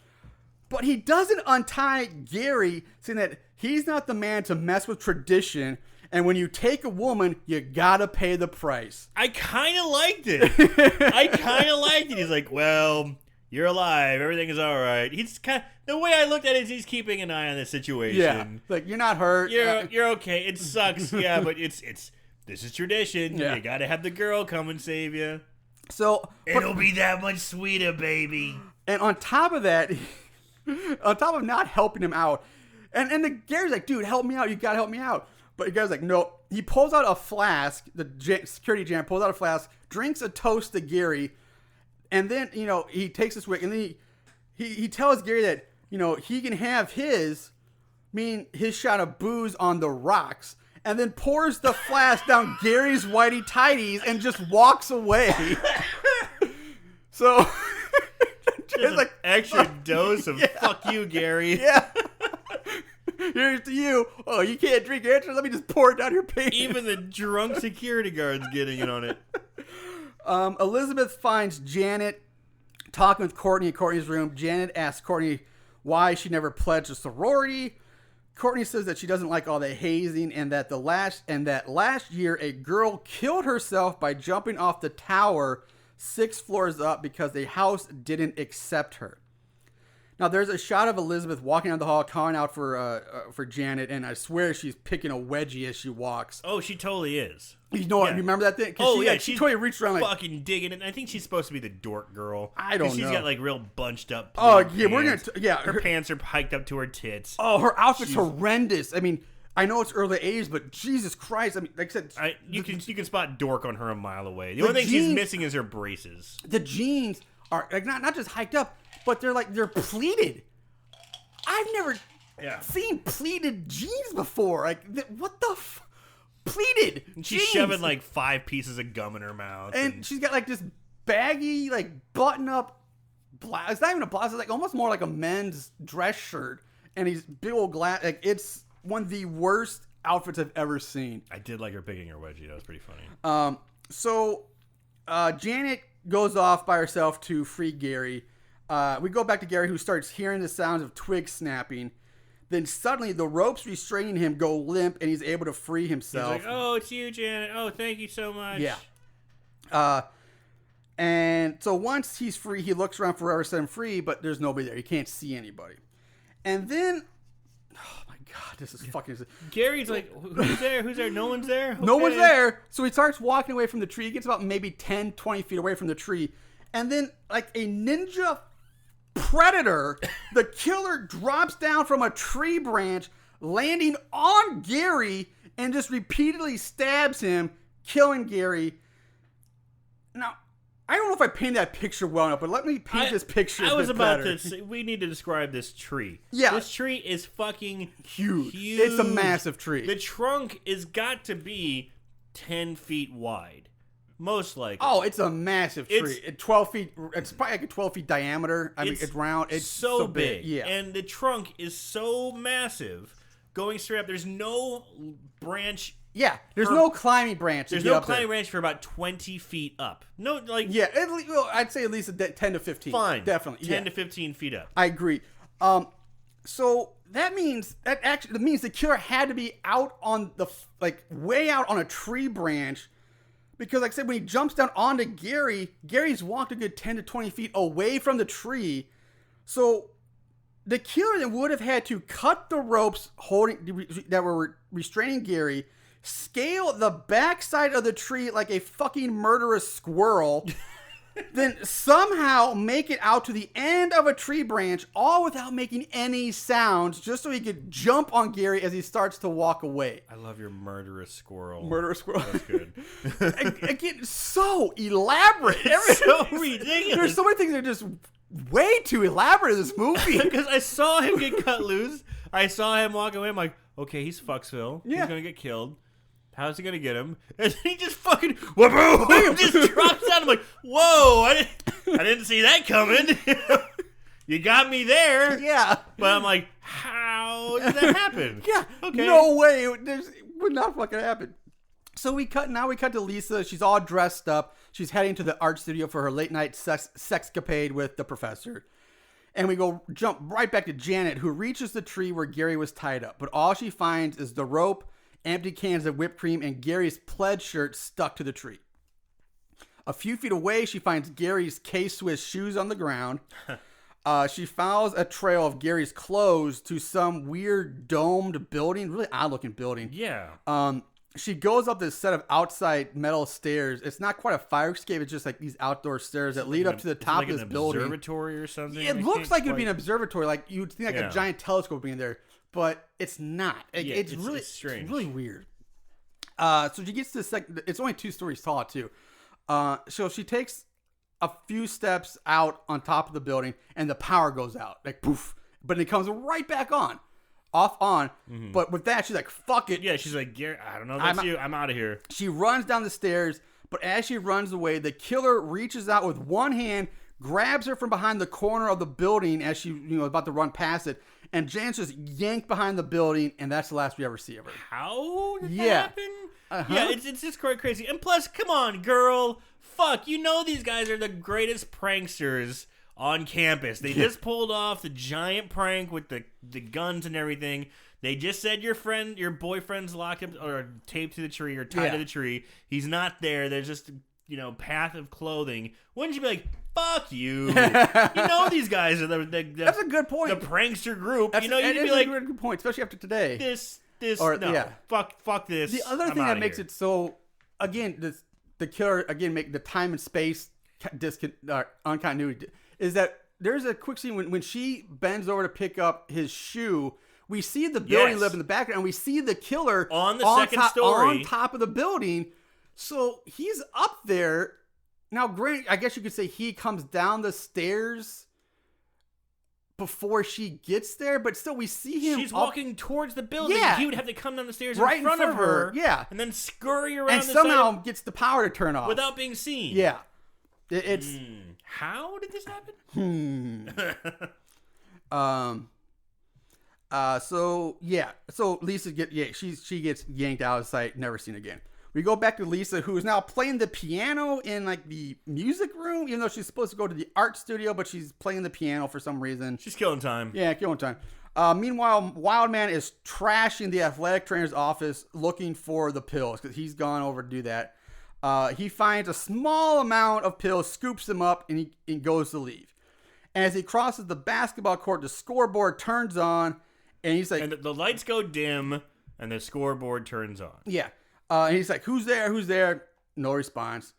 but he doesn't untie Gary, saying that he's not the man to mess with tradition, and when you take a woman, you gotta pay the price. I kind of liked it. He's like, well, you're alive. Everything is all right. He's kind of, the way I looked at it is he's keeping an eye on the situation. Yeah, like, you're not hurt. You're okay. It sucks. Yeah, but this is tradition. Yeah. You gotta have the girl come and save you. So it'll be that much sweeter, baby. And on top of that, on top of not helping him out, and the Gary's like, dude, help me out. You gotta help me out. But the guy's like, no. He pulls out a flask. The security janitor pulls out a flask, drinks a toast to Gary, and then he takes his wick, and then he tells Gary that he can have his shot of booze on the rocks, and then pours the flask down Gary's whitey tighties and just walks away. So just like extra dose of fuck you, Gary. Yeah. Here's to you. Oh, you can't drink extra? Let me just pour it down your pants. Even the drunk security guard's getting in on it. Elizabeth finds Janet talking with Courtney in Courtney's room. Janet asks Courtney why she never pledged a sorority. Courtney says that she doesn't like all the hazing, and that last year a girl killed herself by jumping off the tower 6 floors up because the house didn't accept her. Now, there's a shot of Elizabeth walking down the hall, calling out for Janet, and I swear she's picking a wedgie as she walks. Oh, she totally is. You remember that thing? Oh, she totally reached around, like, fucking digging it. I think she's supposed to be the dork girl. I don't know. She's got like real bunched up. Oh yeah, pants. we're gonna. Her pants are hiked up to her tits. Oh, her outfit's horrendous. I mean, I know it's early 80s, but Jesus Christ! I mean, like I said, you can spot dork on her a mile away. The only thing she's missing is her braces. The jeans are like not just hiked up, but they're pleated. seen pleated jeans before. Like, what the pleated And she's jeans? shoving like 5 pieces of gum in her mouth. And she's got like this baggy, like button up blouse. It's not even a blouse. It's like almost more like a men's dress shirt. And these big old glass. Like, it's one of the worst outfits I've ever seen. I did like her picking her wedgie. That was pretty funny. So Janet goes off by herself to free Gary. We go back to Gary, who starts hearing the sounds of twigs snapping. Then suddenly the ropes restraining him go limp, and he's able to free himself. He's like, "Oh, it's you, Janet. Oh, thank you so much." Yeah. And so once he's free, he looks around forever, set him free, but there's nobody there. He can't see anybody. And then, oh my God, this is fucking... Gary's like, "Who's there? Who's there? No one's there? Okay." No one's there. So he starts walking away from the tree. He gets about maybe 10, 20 feet away from the tree. And then, like a ninja predator, the killer drops down from a tree branch, landing on Gary, and just repeatedly stabs him, killing Gary. Now, I don't know if I painted that picture well enough, but let me paint this picture. I was bit about better. to say, we need to describe this tree. Yeah. This tree is fucking Huge. huge. It's a massive tree. The trunk is got to be 10 feet wide. Most likely. Oh, it's a massive tree. It's 12 feet. It's probably like a 12 feet diameter. I mean, it's round. It's so big. Yeah. And the trunk is so massive. Going straight up, there's no branch. Yeah. There's no climbing branch. There's no climbing branch for about 20 feet up. No, like. Yeah. I'd say at least 10 to 15. Fine. Definitely. 10 to 15 feet up. I agree. So that means the killer had to be out on the way out on a tree branch. Because, like I said, when he jumps down onto Gary, Gary's walked a good 10 to 20 feet away from the tree. So the killer then would have had to cut the ropes that were restraining Gary, scale the backside of the tree like a fucking murderous squirrel, then somehow make it out to the end of a tree branch, all without making any sounds, just so he could jump on Gary as he starts to walk away. I love your murderous squirrel. Murderous squirrel. That's good. Again, so elaborate. It's so ridiculous. There's so many things that are just way too elaborate in this movie. Because I saw him get cut loose. I saw him walk away. I'm like, okay, he's Fucksville. Yeah. He's going to get killed. How's he going to get him? And then he just fucking just drops down. I'm like, whoa, I didn't see that coming. You got me there. Yeah. But I'm like, how did that happen? Yeah. Okay. No way. It would not fucking happen. So we cut to Lisa. She's all dressed up. She's heading to the art studio for her late night sexcapade with the professor. And we jump right back to Janet, who reaches the tree where Gary was tied up. But all she finds is the rope, empty cans of whipped cream, and Gary's plaid shirt stuck to the tree. A few feet away, she finds Gary's K-Swiss shoes on the ground. She follows a trail of Gary's clothes to some weird domed building, really odd-looking building. Yeah. She goes up this set of outside metal stairs. It's not quite a fire escape. It's just like these outdoor stairs that lead up to the top of this building. Observatory or something. It looks like it would be an observatory. Like you'd think like Yeah. a giant telescope being there, but it's not. It's really strange. It's really weird. So she gets to it's only 2 stories tall too. So she takes a few steps out on top of the building, and the power goes out, like poof. But it comes right back on. Off on, but with that, she's like, fuck it. Yeah, she's like, Gary, I don't know if that's you. I'm out of here. She runs down the stairs, but as she runs away, the killer reaches out with one hand, grabs her from behind the corner of the building as she, about to run past it, and Jan's just yanked behind the building, and that's the last we ever see of her. How did that Yeah. happen? Uh-huh. Yeah, it's just quite crazy. And plus, come on, girl. Fuck, these guys are the greatest pranksters on campus. They just pulled off the giant prank with the guns and everything. They just said your boyfriend's locked up or taped to the tree or tied to the tree. He's not there. There's just, path of clothing. Wouldn't you be like, fuck you? These guys are That's a good point. The prankster group. You'd be like, a good point, especially after today. Fuck this. The other thing that makes it so, again, the killer, make the time and space uncontinuity, is that there's a quick scene when she bends over to pick up his shoe. We see the building live in the background, and we see the killer on the second story on top of the building. So he's up there. Now, granted, I guess you could say he comes down the stairs before she gets there, but still we see him. She's walking towards the building. Yeah. He would have to come down the stairs right in front of her. Yeah. And then scurry around And the somehow side gets the power to turn off. without being seen. Yeah. It's... How did this happen? So Lisa she gets yanked out of sight, never seen again. We go back to Lisa, who is now playing the piano in like the music room, even though she's supposed to go to the art studio, but she's playing the piano for some reason. She's killing time. Yeah, killing time. Meanwhile, Wildman is trashing the athletic trainer's office looking for the pills because he's gone over to do that. He finds a small amount of pills, scoops them up, and he goes to leave. And as he crosses the basketball court, the scoreboard turns on, and he's like... And the lights go dim, and the scoreboard turns on. Yeah. And he's like, who's there? Who's there? No response.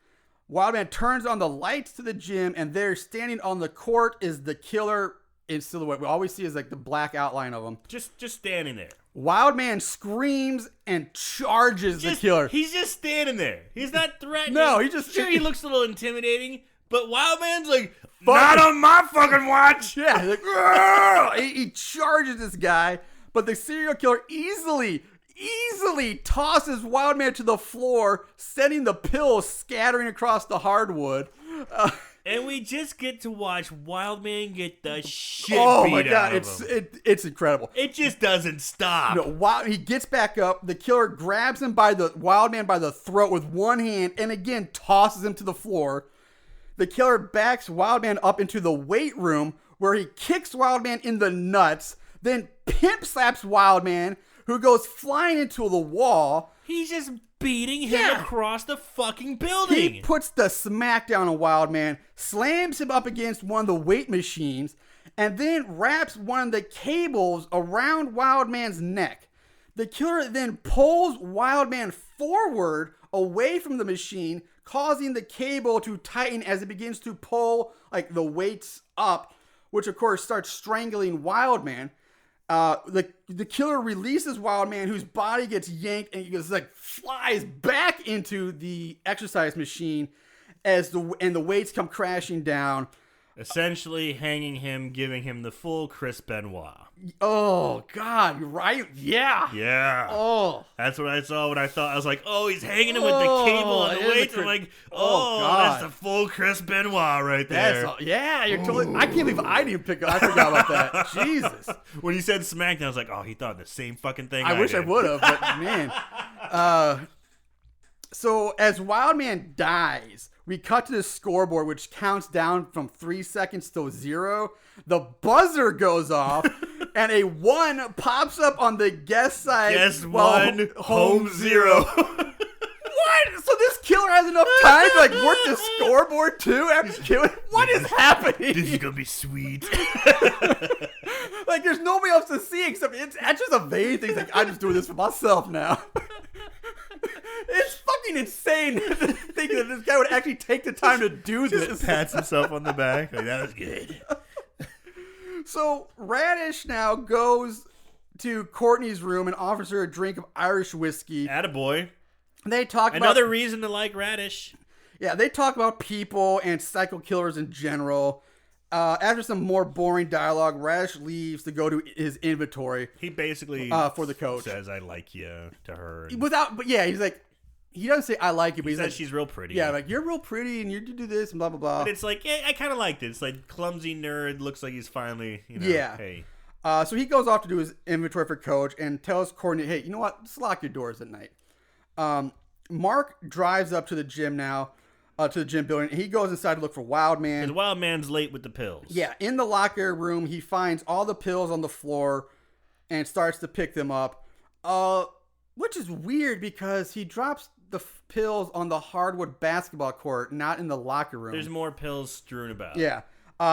Wildman turns on the lights to the gym, and there, standing on the court, is the killer in silhouette. We always see is like the black outline of him. Just standing there. Wildman screams and charges the killer. He's just standing there. He's not threatening. No, he just... Sure, he looks a little intimidating, but Wildman's like, Not on my fucking watch. Yeah, he's like, he charges this guy, but the serial killer easily tosses Wildman to the floor, sending the pills scattering across the hardwood. And we just get to watch Wildman get the shit Oh beat my god, out of him. it's incredible. It just doesn't stop. He gets back up. The killer grabs him by the Wildman by the throat with one hand, and again tosses him to the floor. The killer backs Wildman up into the weight room, where he kicks Wildman in the nuts, then pimp slaps Wildman, who goes flying into the wall. He's just beating him across the fucking building. He puts the smackdown on Wildman, slams him up against one of the weight machines, and then wraps one of the cables around Wildman's neck. The killer then pulls Wildman forward away from the machine, causing the cable to tighten as it begins to pull like the weights up, which of course starts strangling Wildman. The killer releases Wildman, whose body gets yanked and he just like flies back into the exercise machine as the weights come crashing down. Essentially hanging him, giving him the full Chris Benoit. Oh God, you're right? Yeah. Yeah. Oh. That's what I saw when I thought, I was like, oh, he's hanging him with the cable and the weights. I'm like, God. that's the full Chris Benoit right there. Yeah, you're totally... I can't believe I didn't pick up. I forgot about that. Jesus. When you said SmackDown, I was like, oh, he thought the same fucking thing I wish I would have, but man. So as Wildman dies, we cut to the scoreboard, which counts down from 3 seconds to 0. The buzzer goes off, and a 1 pops up on the guest side. Guest 1, home 0. What? So this killer has enough time to like work the scoreboard too after killing? What is happening? This is gonna be sweet. Like there's nobody else to see except it's just a vain thing. It's like I'm just doing this for myself now. It's fucking insane to think that this guy would actually take the time to do this. Just pats himself on the back. Like, that was good. So Radish now goes to Courtney's room and offers her a drink of Irish whiskey. Attaboy. They talk Another about... reason to like Radish. Yeah, they talk about people and psycho killers in general. After some more boring dialogue, Radish leaves to go to his inventory. He basically for the coach says, "I like you" to her. But yeah, he's like, he doesn't say I like you, but he he's says like, she's real pretty. Yeah, like you're real pretty and you do this and blah blah blah. But it's like, yeah, I kind of liked it. It's like clumsy nerd. Looks like he's finally, yeah. Hey. So he goes off to do his inventory for coach and tells Courtney, hey, you know what? Just lock your doors at night. Mark drives up to the gym now. To the gym building. He goes inside to look for Wildman. Because Wildman's late with the pills. Yeah, in the locker room, he finds all the pills on the floor and starts to pick them up. Which is weird because he drops the pills on the hardwood basketball court, not in the locker room. There's more pills strewn about. Yeah.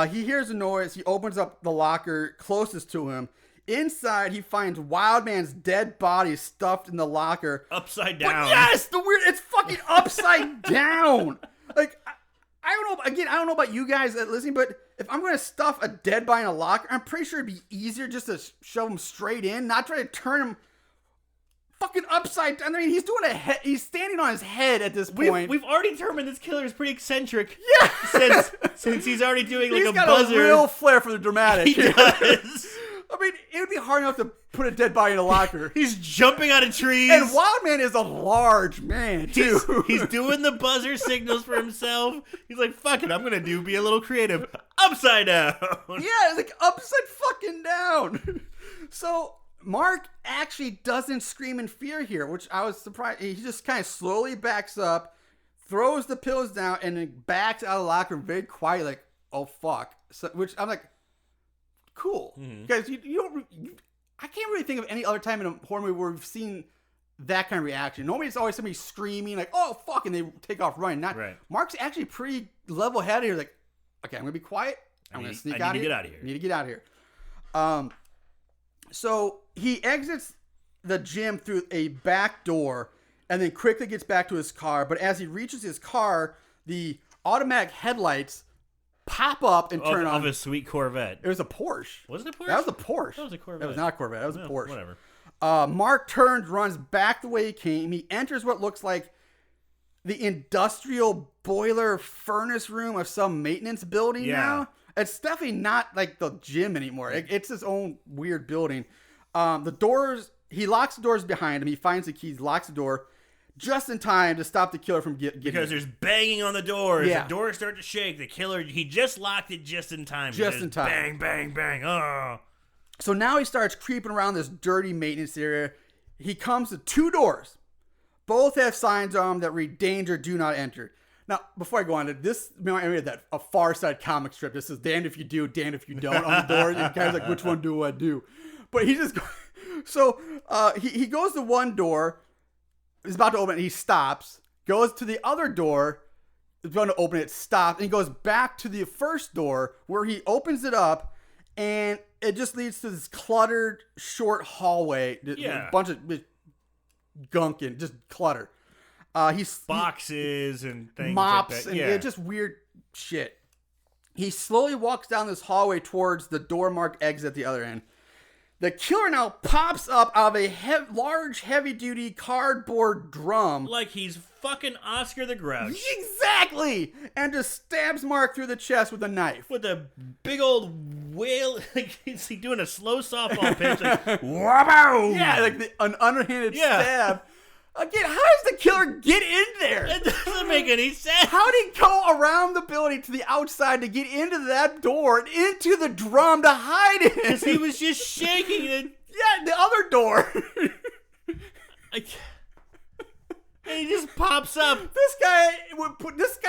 He hears a noise. He opens up the locker closest to him. Inside, he finds Wildman's dead body stuffed in the locker. Upside down. But yes, it's fucking upside down. Like, I don't know. Again, I don't know about you guys listening, but if I'm going to stuff a dead body in a locker, I'm pretty sure it'd be easier just to shove him straight in, not try to turn him fucking upside down. I mean, he's doing he's standing on his head at this point. We've already determined this killer is pretty eccentric. Yeah. Since he's already doing like he's a got buzzer. a real flair for the dramatic. He does. I mean, it would be hard enough to put a dead body in a locker. He's jumping out of trees. And Wildman is a large man, too. He's doing the buzzer signals for himself. He's like, fuck it, I'm going to be a little creative. Upside down. Yeah, like upside fucking down. So Mark actually doesn't scream in fear here, which I was surprised. He just kind of slowly backs up, throws the pills down, and then backs out of the locker room very quiet, like, oh, fuck. So, which I'm like, cool. Because I can't really think of any other time in a horror movie where we've seen that kind of reaction. Normally it's always somebody screaming like, oh, fuck, and they take off running. Right. Mark's actually pretty level-headed here. Like, okay, I'm going to be quiet. I'm going to sneak out of here. I need to get out of here. So he exits the gym through a back door and then quickly gets back to his car. But as he reaches his car, the automatic headlights pop up and turn on. Of a sweet Corvette. It was a Porsche. Was it a Porsche? That was a Porsche. That was a Corvette. That was not a Corvette. That was a Porsche. Whatever. Mark turns, runs back the way he came. He enters what looks like the industrial boiler furnace room of some maintenance building now. It's definitely not like the gym anymore. It's his own weird building. The doors, he locks the doors behind him. He finds the keys, locks the door just in time to stop the killer from getting Because in. there's banging on the doors. Yeah. The doors start to shake. The killer, he just locked it just in time. Just in time. Bang, bang, bang. Oh. So now he starts creeping around this dirty maintenance area. He comes to two doors. Both have signs on them that read danger, do not enter. Now, before I go on to this, I read that a Far Side comic strip. This is damned if you do, damned if you don't on the door. And guys like, which one do I do? But he just so he goes to one door. He's about to open it. He stops. Goes to the other door. He's going to open it. Stops. And he goes back to the first door where he opens it up, and it just leads to this cluttered, short hallway. Yeah. A bunch of gunk and just clutter. He's boxes and things mops like that. and Yeah. just weird shit. He slowly walks down this hallway towards the door marked exit at the other end. The killer now pops up out of a large, heavy-duty cardboard drum. Like he's fucking Oscar the Grouch. Exactly! And just stabs Mark through the chest with a knife. With a big old whale. Like, is he doing a slow softball pitch? Like, wow! Yeah, like an underhanded stab. Again, how does the killer get in there? It doesn't make any sense. How did he go around the building to the outside to get into that door and into the drum to hide it? Because he was just shaking it. Yeah, the other door. And he just pops up. This guy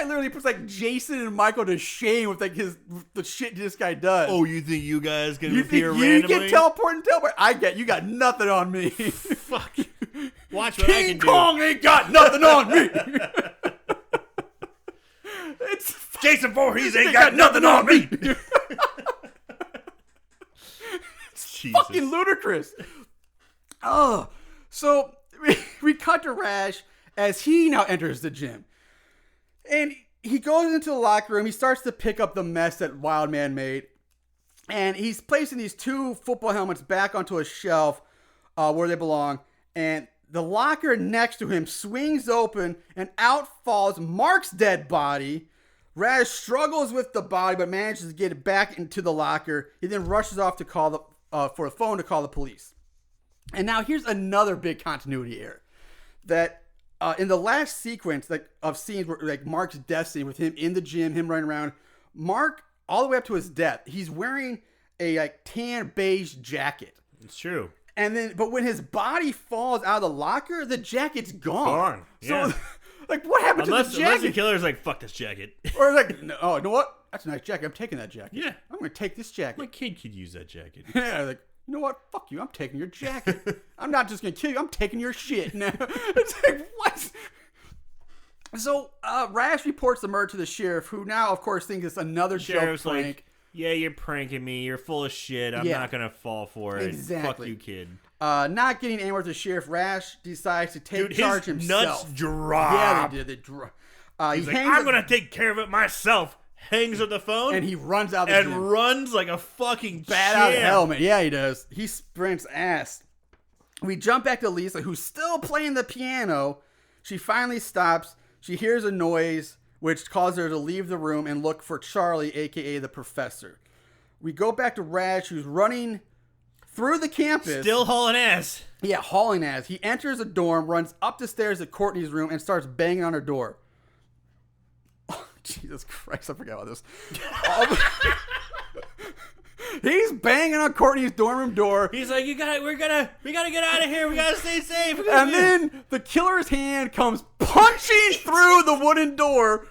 literally puts like Jason and Michael to shame with like the shit this guy does. Oh, you think you guys can you appear think you randomly? can teleport and teleport? I get you got nothing on me. Fuck. Watch what I King can Kong ain't got nothing on me. It's Jason Voorhees ain't got nothing on me. Jesus. Fucking ludicrous. Oh, so we cut to Rash as he now enters the gym. And he goes into the locker room. He starts to pick up the mess that Wildman made. And he's placing these two football helmets back onto a shelf where they belong. And the locker next to him swings open and out falls Mark's dead body. Rash struggles with the body but manages to get it back into the locker. He then rushes off to call for a phone to call the police. And now here's another big continuity error. That in the last sequence of scenes where like Mark's death scene with him in the gym, him running around, Mark all the way up to his death, he's wearing a like tan beige jacket. It's true. And then, but when his body falls out of the locker, the jacket's gone. Yeah. So, like, what happened to the Unless the jacket? killer's like, fuck this jacket. Or like, no, oh, you know what? That's a nice jacket. I'm taking that jacket. Yeah. I'm going to take this jacket. My kid could use that jacket. Yeah, like, you know what? Fuck you. I'm taking your jacket. I'm not just going to kill you. I'm taking your shit now. It's like, what? So, Rash reports the murder to the sheriff, who now, of course, thinks it's another Sheriff's joke prank. like, yeah, you're pranking me. You're full of shit. I'm not going to fall for it. Exactly. Fuck you, kid. Not getting anywhere with the sheriff, Rash decides to take charge his himself. nuts drop. Yeah, they did. They drop. He's like, I'm going to take care of it myself. Hangs up the phone. And he runs out the gym. runs like a fucking Bat champ. out of helmet. Yeah, he does. He sprints ass. We jump back to Lisa, who's still playing the piano. She finally stops. She hears a noise, which causes her to leave the room and look for Charlie, a.k.a. the professor. We go back to Raj, who's running through the campus. Still hauling ass. Yeah, hauling ass. He enters a dorm, runs up the stairs to Courtney's room, and starts banging on her door. Oh, Jesus Christ, I forgot about this. He's banging on Courtney's dorm room door. He's like, we gotta get out of here. We gotta stay safe. And then the killer's hand comes punching through the wooden door.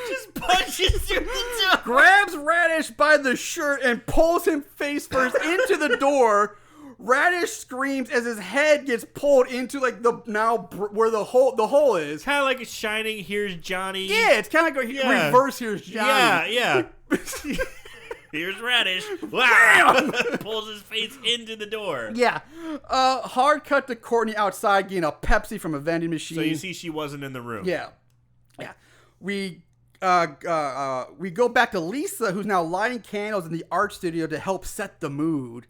Just punches through the door. Grabs Radish by the shirt and pulls him face first into the door. Radish screams as his head gets pulled into like where the hole is. Kind of like a Shining. Here's Johnny. Yeah, it's kind of like a reverse. Here's Johnny. Yeah. Here's Radish. Wow. Pulls his face into the door. Yeah. Hard cut to Courtney outside getting a Pepsi from a vending machine. So you see she wasn't in the room. Yeah. We go back to Lisa, who's now lighting candles in the art studio to help set the mood.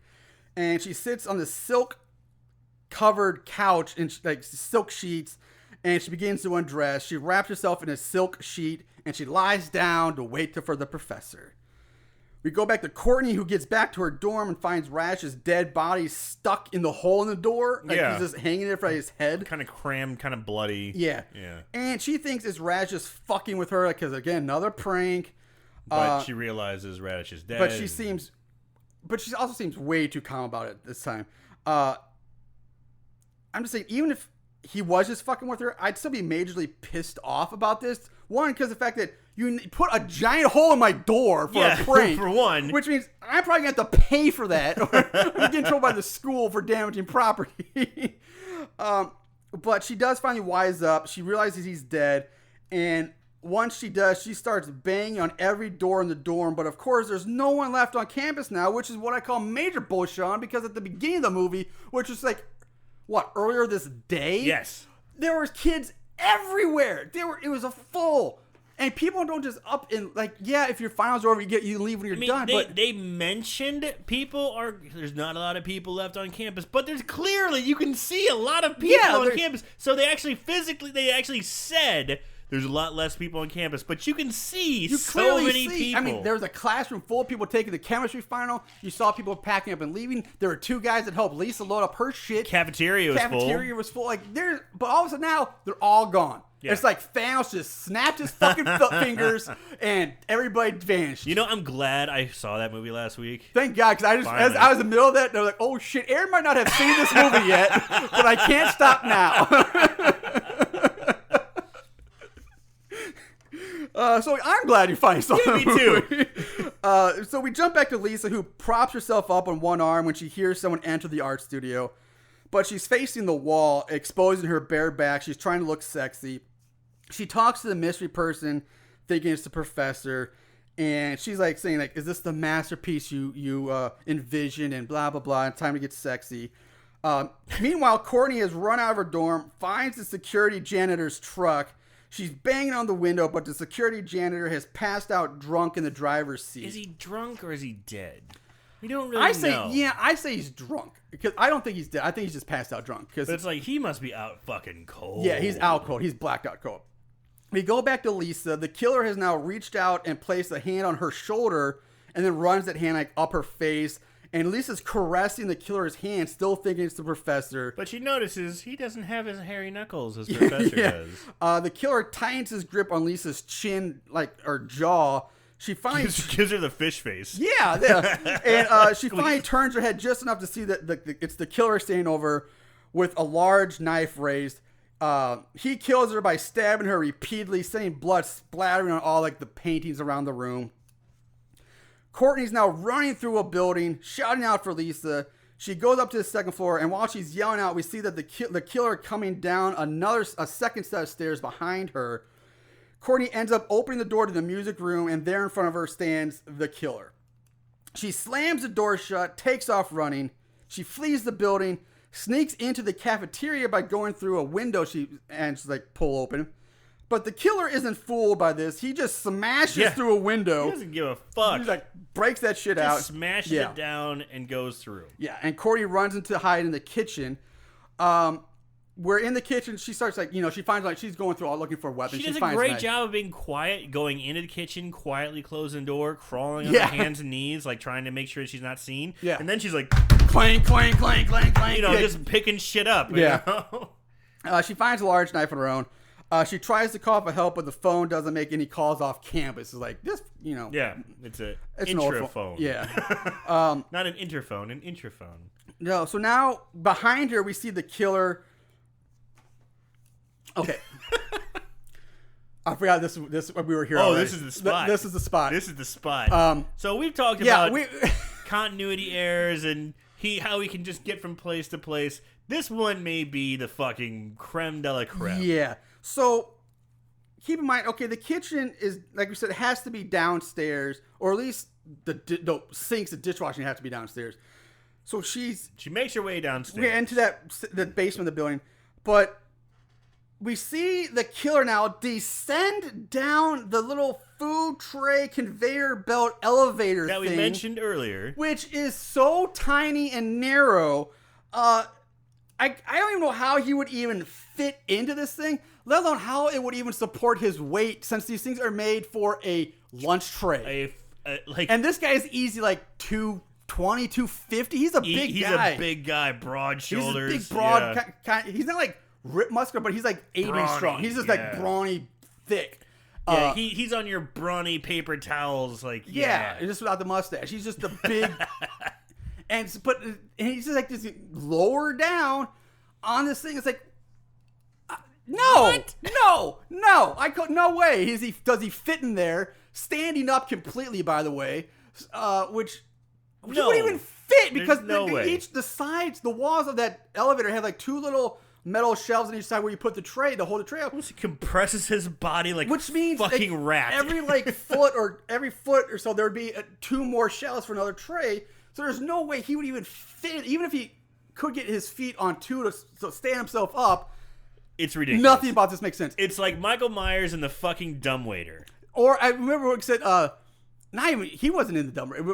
And she sits on the silk-covered couch in like silk sheets, and she begins to undress. She wraps herself in a silk sheet, and she lies down to wait for the professor. We go back to Courtney, who gets back to her dorm and finds Rash's dead body stuck in the hole in the door. Like he's just hanging there from his head. Kind of crammed, kind of bloody. Yeah. And she thinks it's Rash just fucking with her because, again, another prank. But she realizes Radish is dead. But she also seems way too calm about it this time. I'm just saying, even if he was just fucking with her, I'd still be majorly pissed off about this. One, because the fact that you put a giant hole in my door for a prank. For one. Which means I'm probably going to have to pay for that. Or I'm getting told by the school for damaging property. But she does finally wise up. She realizes he's dead. And once she does, she starts banging on every door in the dorm. But of course, there's no one left on campus now, which is what I call major bullshit on. Because at the beginning of the movie, which was like, earlier this day? Yes. There was kids everywhere. It was a full. And people don't just up and like, if your finals are over, you leave when you're done. They mentioned there's not a lot of people left on campus, but there's clearly, you can see a lot of people on campus. So they actually said there's a lot less people on campus, but you can see so many people. I mean, there was a classroom full of people taking the chemistry final. You saw people packing up and leaving. There were two guys that helped Lisa load up her shit. Cafeteria was full. But all of a sudden now, they're all gone. Yeah. It's like Thanos just snapped his fucking fingers and everybody vanished. You know, I'm glad I saw that movie last week. Thank God, because as I was in the middle of that, they're like, oh shit, Aaron might not have seen this movie yet, but I can't stop now. So I'm glad you finally saw the movie. Too. So we jump back to Lisa, who props herself up on one arm when she hears someone enter the art studio. But she's facing the wall, exposing her bare back. She's trying to look sexy. She talks to the mystery person, thinking it's the professor. And she's like saying, like, is this the masterpiece you envisioned and blah, blah, blah. And time to get sexy. Meanwhile, Courtney has run out of her dorm, finds the security janitor's truck. She's banging on the window, but the security janitor has passed out drunk in the driver's seat. Is he drunk or is he dead? We don't really know. I say he's drunk. Because I don't think he's dead. I think he's just passed out drunk. But it's like, he must be out fucking cold. Yeah, he's out cold. He's blacked out cold. We go back to Lisa. The killer has now reached out and placed a hand on her shoulder and then runs that hand like up her face. And Lisa's caressing the killer's hand, still thinking it's the professor. But she notices he doesn't have his hairy knuckles as professor does. The killer tightens his grip on Lisa's chin, or jaw. She finally gives her the fish face. Yeah. And she finally turns her head just enough to see that it's the killer standing over with a large knife raised. He kills her by stabbing her repeatedly, sending blood splattering on all like the paintings around the room. Courtney's now running through a building, shouting out for Lisa. She goes up to the second floor, and while she's yelling out, we see that the killer coming down a second set of stairs behind her. Courtney ends up opening the door to the music room, and there in front of her stands the killer. She slams the door shut, takes off running. She flees the building, sneaks into the cafeteria by going through a window she's like pull open. But the killer isn't fooled by this. He just smashes through a window. He doesn't give a fuck. He like breaks that shit out. Smashes it down and goes through. Yeah, and Courtney runs into hide in the kitchen. We're in the kitchen. She starts she finds she's going through all looking for weapons. She does a great job of being quiet, going into the kitchen, quietly closing the door, crawling on her hands and knees, like trying to make sure she's not seen. Yeah. And then she's like, clank, clank, clank, clank, clank. Just picking shit up. You know? She finds a large knife on her own. She tries to call for help, but the phone doesn't make any calls off campus. It's like this, Yeah, it's an intraphone. Yeah. Not an interphone, an intraphone. No, so now behind her we see the killer. Okay. I forgot this we were here. Oh, already. this is the spot. This is the spot. This is the spot. So we've talked about continuity errors and how he can just get from place to place. This one may be the fucking creme de la creme. Yeah. So keep in mind, okay, the kitchen is, like we said, it has to be downstairs, or at least the sinks, the dishwashing have to be downstairs. So she makes her way downstairs. Yeah, into the basement of the building, but we see the killer now descend down the little food tray conveyor belt elevator that we mentioned earlier, which is so tiny and narrow. I don't even know how he would even fit into this thing, let alone how it would even support his weight, since these things are made for a lunch tray. And this guy is easy, like 220, 250. He's a big guy. He's a big guy, broad shoulders. He's a big, broad. He's not like ripped muscular, but he's like 80 brawny, strong. He's just like brawny, thick. Yeah, he's on your brawny paper towels, like just without the mustache. He's just a big, and he's just like this lower down on this thing. It's like, no, no way. Does he fit in there? Standing up completely, by the way, which wouldn't even fit because the sides, the walls of that elevator have like two little metal shelves on each side where you put the tray to hold the tray up. He compresses his body like, which means fucking rat. Every foot or so there would be two more shelves for another tray. So there's no way he would even fit, even if he could get his feet on two to stand himself up. It's ridiculous. Nothing about this makes sense. It's like Michael Myers and the fucking dumbwaiter. Or I remember what he said. He wasn't in the dumbwaiter.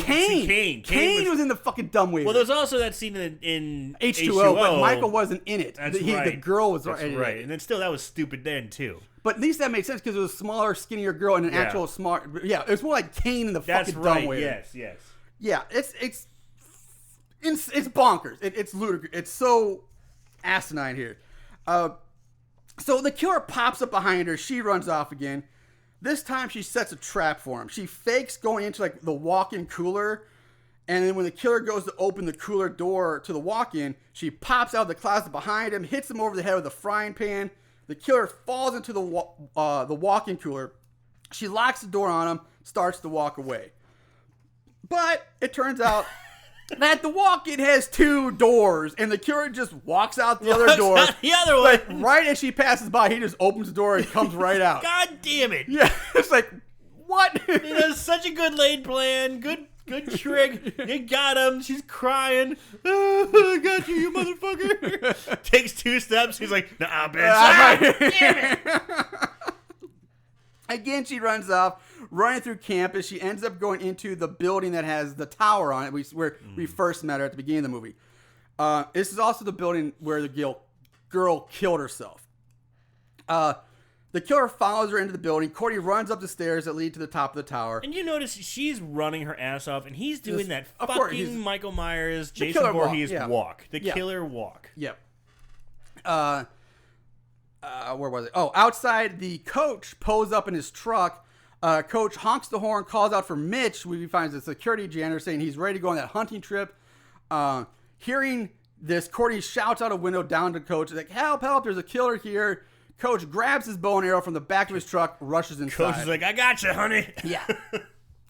Kane was in the fucking dumbwaiter. Well, there's also that scene in H2O, but Michael wasn't in it. That's right. The girl was right. And then still, that was stupid then too. But at least that makes sense because it was a smaller, skinnier girl and an actual smart. Yeah, it was more like Kane in the fucking dumbwaiter. Yes. Yeah, it's bonkers. It's ludicrous. It's so asinine here. So the killer pops up behind her. She runs off again. This time she sets a trap for him. She fakes going into like the walk-in cooler, and then when the killer goes to open the cooler door to the walk-in, she pops out of the closet behind him, hits him over the head with a frying pan. The killer falls into the walk-in cooler. She locks the door on him, starts to walk away. But it turns out that the walk-in has two doors, and the killer just walks out the other door. The other one. Like, right as she passes by, he just opens the door and comes right out. God damn it. Yeah, it's like, what? It was such a good laid plan. Good trick. You got him. She's crying. Oh, I got you motherfucker. Takes two steps. He's like, nah, bitch. Damn it. Again, she runs off, running through campus. She ends up going into the building that has the tower on it, where we first met her at the beginning of the movie. This is also the building where the girl killed herself. The killer follows her into the building. Courtney runs up the stairs that lead to the top of the tower. And you notice she's running her ass off, and he's doing that fucking Michael Myers, the Jason Voorhees walk. The Yeah. killer walk. Yep. Where was it? Oh, outside, the coach pulls up in his truck. Coach honks the horn, calls out for Mitch. We find the security janitor saying he's ready to go on that hunting trip. Hearing this, Courtney shouts out a window down to Coach, like, help, there's a killer here. Coach grabs his bow and arrow from the back of his truck, rushes inside. Coach is like, I got you, honey. Yeah.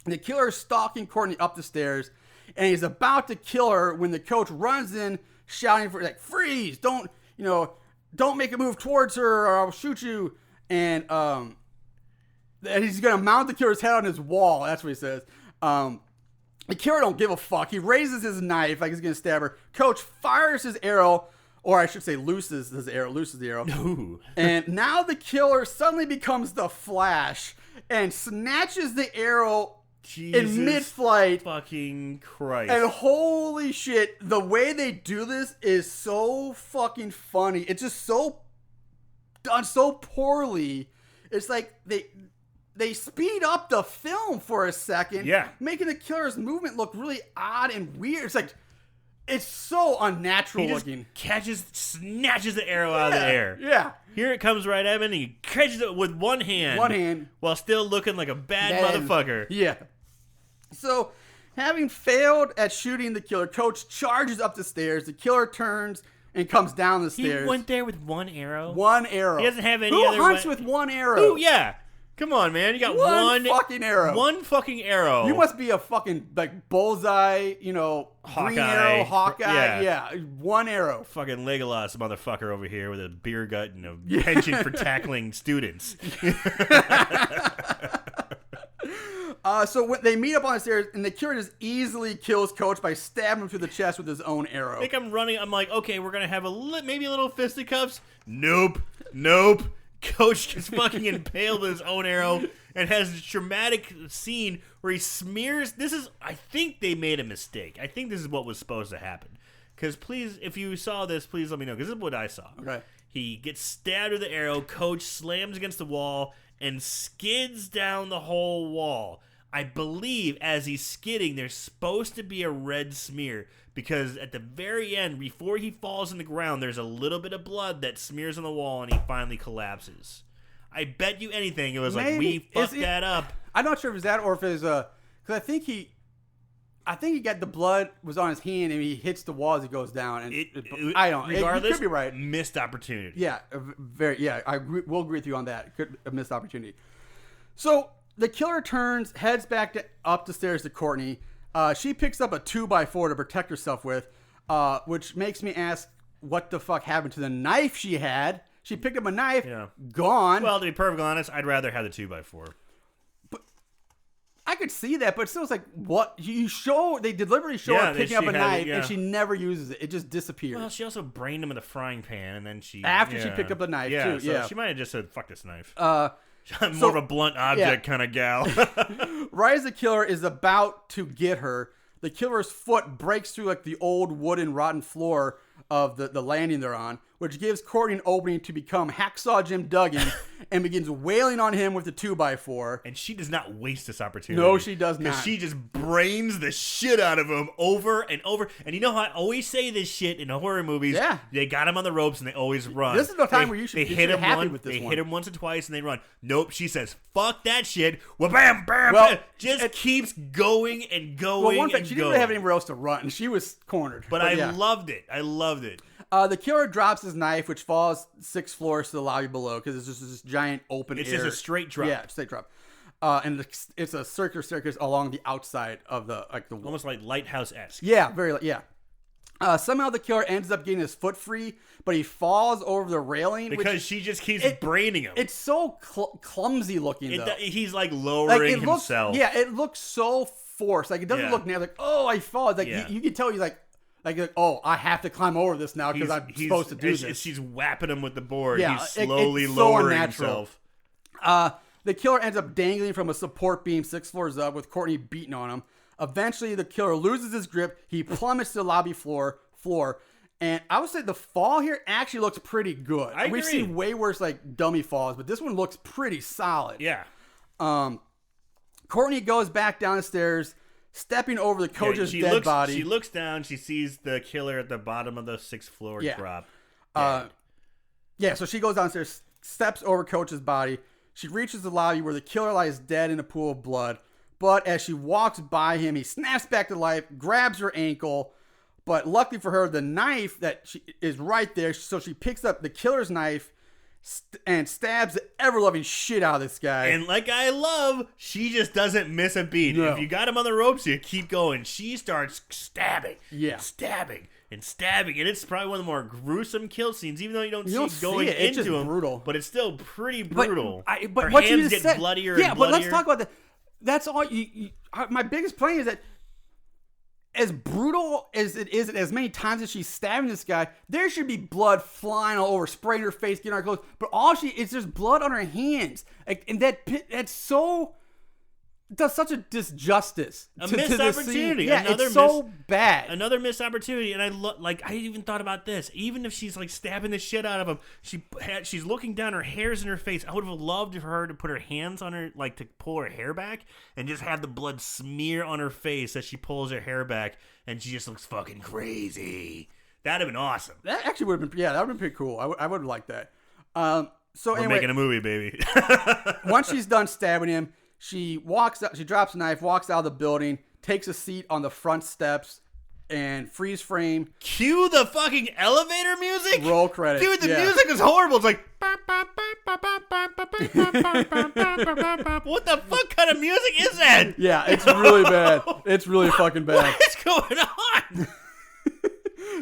The killer is stalking Courtney up the stairs, and he's about to kill her when the coach runs in, shouting for, like, freeze! Don't make a move towards her, or I'll shoot you. And he's gonna mount the killer's head on his wall. That's what he says. The killer don't give a fuck. He raises his knife like he's gonna stab her. Coach fires his arrow or I should say looses the arrow. Ooh. And now the killer suddenly becomes the Flash and snatches the arrow Jesus in mid-flight. Fucking Christ. And holy shit, the way they do this is so fucking funny. It's just so done so poorly. It's like they speed up the film for a second, making the killer's movement look really odd and weird. It's like it's so unnatural looking. Snatches the arrow out of the air. Yeah. Here it comes right at him, and he catches it with one hand. While still looking like a bad motherfucker. Yeah. So, having failed at shooting the killer, Coach charges up the stairs. The killer turns and comes down the stairs. He went there with one arrow? One arrow. He doesn't have any Who other... Who hunts with one arrow? Who? Yeah. Come on, man. You got one fucking arrow. One fucking arrow. You must be a fucking, like, bullseye, green arrow, Hawkeye. Yeah. One arrow. Fucking Legolas motherfucker over here with a beer gut and a penchant for tackling students. So when they meet up on the stairs, and the killer just easily kills Coach by stabbing him through the chest with his own arrow. I think I'm running. I'm like, okay, we're going to have maybe a little fisticuffs. Nope. Coach gets fucking impaled with his own arrow and has a dramatic scene where he smears. I think they made a mistake. I think this is what was supposed to happen. Because please, if you saw this, please let me know. Because this is what I saw. Okay. He gets stabbed with the arrow. Coach slams against the wall and skids down the whole wall. I believe as he's skidding, there's supposed to be a red smear because at the very end, before he falls in the ground, there's a little bit of blood that smears on the wall and he finally collapses. I bet you anything it was like, we fucked that up. I'm not sure if it's that or if it's because I think he got the blood was on his hand and he hits the wall as he goes down. And I don't. Regardless, you could be right. Missed opportunity. Yeah, will agree with you on that. A missed opportunity. So the killer turns, heads back up the stairs to Courtney. She picks up a 2x4 to protect herself with, which makes me ask what the fuck happened to the knife she had. She picked up a knife, gone. Well, to be perfectly honest, I'd rather have the 2x4. I could see that, but it still was like, what? They deliberately show her picking up a knife, and she never uses it. It just disappears. Well, she also brained him with a frying pan, and then she... After she picked up the knife, too. So she might have just said, fuck this knife. I'm more of a blunt object kind of gal. Right as the killer is about to get her, the killer's foot breaks through like the old wooden rotten floor of the landing they're on, which gives Courtney an opening to become Hacksaw Jim Duggan and begins wailing on him with the 2x4. And she does not waste this opportunity. No, she does not. Because she just brains the shit out of him over and over. And you know how I always say this shit in horror movies? Yeah. They got him on the ropes and they always run. This is the time where you should be happy with this one. They hit him once or twice and they run. Nope, she says, fuck that shit. Well, bam, bam, well, bam. Just keeps going and going. Well, one thing, she didn't really have anywhere else to run. She was cornered. But I loved it. I loved it. The killer drops his knife, which falls 6 floors to the lobby below because it's just this giant open It's air. just a straight drop. Yeah, straight drop. And it's a circular staircase along the outside of the wall. Almost like Lighthouse-esque. Yeah, somehow the killer ends up getting his foot free, but he falls over the railing because she just keeps braining him. It's so clumsy looking. Though he's like lowering himself. It looks so forced. Like it doesn't look now like I fall. It's like you can tell he's like, I have to climb over this now because I'm supposed to do this. She's whapping him with the board. Yeah, he's slowly lowering himself. The killer ends up dangling from a support beam 6 floors up with Courtney beating on him. Eventually, the killer loses his grip. He plummets to the lobby floor. And I would say the fall here actually looks pretty good. I agree. We've seen way worse like dummy falls, but this one looks pretty solid. Yeah. Courtney goes back down the stairs, stepping over the coach's dead body. She looks down. She sees the killer at the bottom of the 6th floor drop. So she goes downstairs, steps over coach's body. She reaches the lobby where the killer lies dead in a pool of blood. But as she walks by him, he snaps back to life, grabs her ankle. But luckily for her, the knife is right there. So she picks up the killer's knife and stabs the ever-loving shit out of this guy. And like I love, she just doesn't miss a beat. No. If you got him on the ropes, you keep going. She starts stabbing. Yeah. Stabbing. And it's probably one of the more gruesome kill scenes, even though you don't see it going It's into just him. brutal. But it's still pretty brutal. But her what you hands just get said, bloodier yeah, and but bloodier. let's talk about that. That's all. My biggest point is that as brutal as it is, as many times as she's stabbing this guy, there should be blood flying all over, spraying her face, getting her clothes. But all it's just blood on her hands. Like, and that's so does such a disjustice. A to missed this opportunity. Scene. Yeah, Another it's so bad. Another missed opportunity. And I even thought about this. Even if she's like stabbing the shit out of him, she's looking down. Her hair's in her face. I would have loved for her to put her hands on her, like to pull her hair back, and just have the blood smear on her face as she pulls her hair back, and she just looks fucking crazy. That'd have been awesome. That actually would have been, that would have been pretty cool. I would have liked that. So We're anyway, making a movie, baby. once she's done stabbing him, she walks up, she drops a knife, walks out of the building, takes a seat on the front steps, and freeze frame. Cue the fucking elevator music. Roll credits. Dude, the music is horrible. It's like, what the fuck kind of music is that? Yeah, it's really bad. It's really fucking bad. What is going on?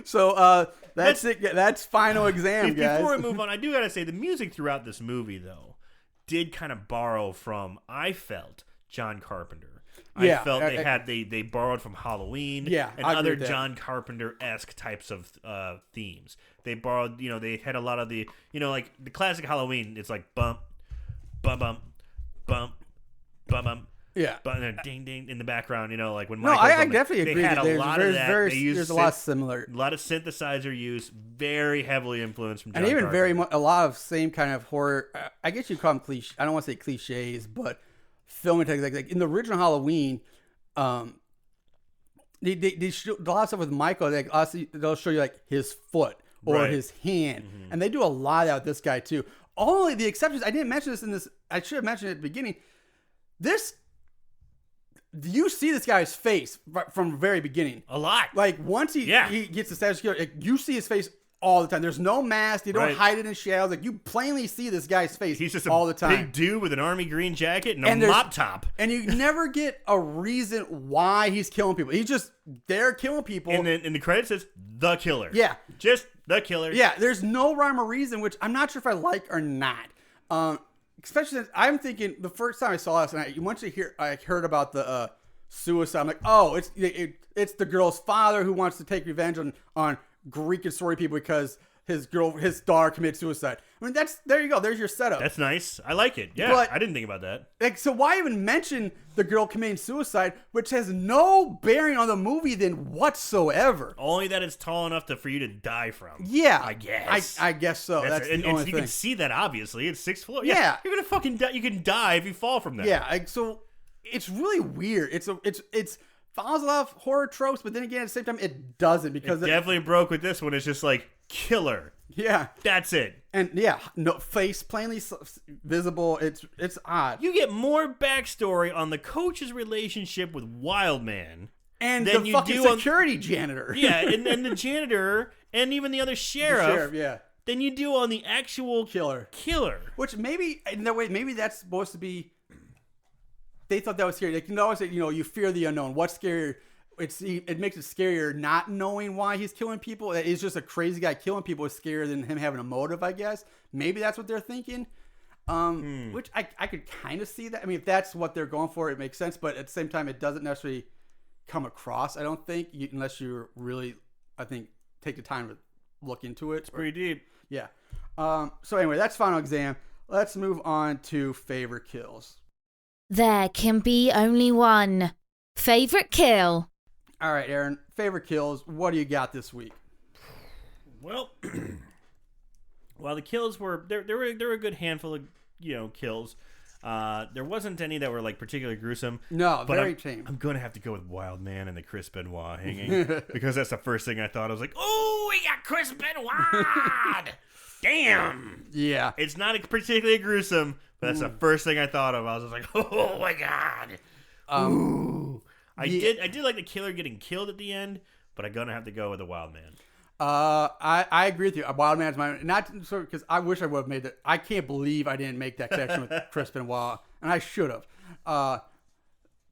So that's it. That's Final Exam, guys. Before we move on, I do gotta say the music throughout this movie though did kind of borrow from, I felt, John Carpenter. I felt they borrowed from Halloween and other John Carpenter-esque types of themes. They borrowed, they had a lot of the, like the classic Halloween. It's like bump, bump, bump, bump, bump, bump. Yeah, but ding ding in the background, like when no, I definitely agree. They had a lot of that. There's a lot similar, a lot of synthesizer use, very heavily influenced from John and even Carpenter. very much a lot of same kind of horror. I guess you call them cliche. I don't want to say cliches, but filming techniques. Like in the original Halloween, they show a lot of stuff with Michael. Like they'll show you like his foot or his hand, and they do a lot of that with this guy too. Only the exceptions. I didn't mention this in this. I should have mentioned it at the beginning. You see this guy's face from the very beginning. A lot. Like, once he gets the status quo, like, you see his face all the time. There's no mask. You don't hide it in shadows. Like, you plainly see this guy's face all the time. Big dude with an army green jacket and a mop top. And you never get a reason why he's killing people. He's just there killing people. And then in the credits says, the killer. Yeah. Just the killer. Yeah, there's no rhyme or reason, which I'm not sure if I like or not. Especially since I'm thinking the first time I saw this, and I heard about the suicide. I'm like, oh, it's the girl's father who wants to take revenge on Greek and story people because his daughter committed suicide. I mean, there you go. There's your setup. That's nice. I like it. Yeah, but, I didn't think about that. Like, so why even mention the girl committing suicide, which has no bearing on the movie then whatsoever? Only that it's tall enough for you to die from. Yeah, I guess. I guess so. That's the only thing. You can see that obviously. It's 6th floor. Yeah, you're gonna fucking die. You can die if you fall from that. Yeah. So it's really weird. It's follows a lot of horror tropes, but then again, at the same time, it doesn't because it definitely broke with this one. It's just like killer. Yeah, that's it. And no face plainly visible. It's odd. You get more backstory on the coach's relationship with Wildman and the fucking security janitor. Yeah, and the janitor and even the other sheriff. Yeah. Than you do on the actual killer. Which maybe in that way, maybe that's supposed to be. They thought that was scary. They can always say, you fear the unknown. What's scarier? It makes it scarier not knowing why he's killing people. That is just a crazy guy killing people is scarier than him having a motive, I guess. Maybe that's what they're thinking. Which I could kind of see that. I mean, if that's what they're going for, it makes sense. But at the same time, it doesn't necessarily come across, I don't think, unless you really, I think, take the time to look into it. It's pretty deep. Yeah. So anyway, that's Final Exam. Let's move on to favorite kills. There can be only one. Favorite kill. All right, Aaron. Favorite kills. What do you got this week? Well, while the kills were there were a good handful of kills. There wasn't any that were like particularly gruesome. No, very tame. I'm gonna have to go with Wildman and the Chris Benoit hanging because that's the first thing I thought. I was like, oh, we got Chris Benoit. Damn. Yeah. It's not particularly gruesome, but that's the first thing I thought of. I was just like, oh my god. Ooh. I did like the killer getting killed at the end, but I'm gonna have to go with the Wildman. I agree with you. Wildman's my not because I wish I would have made that. I can't believe I didn't make that connection with Chris Benoit, and I should have.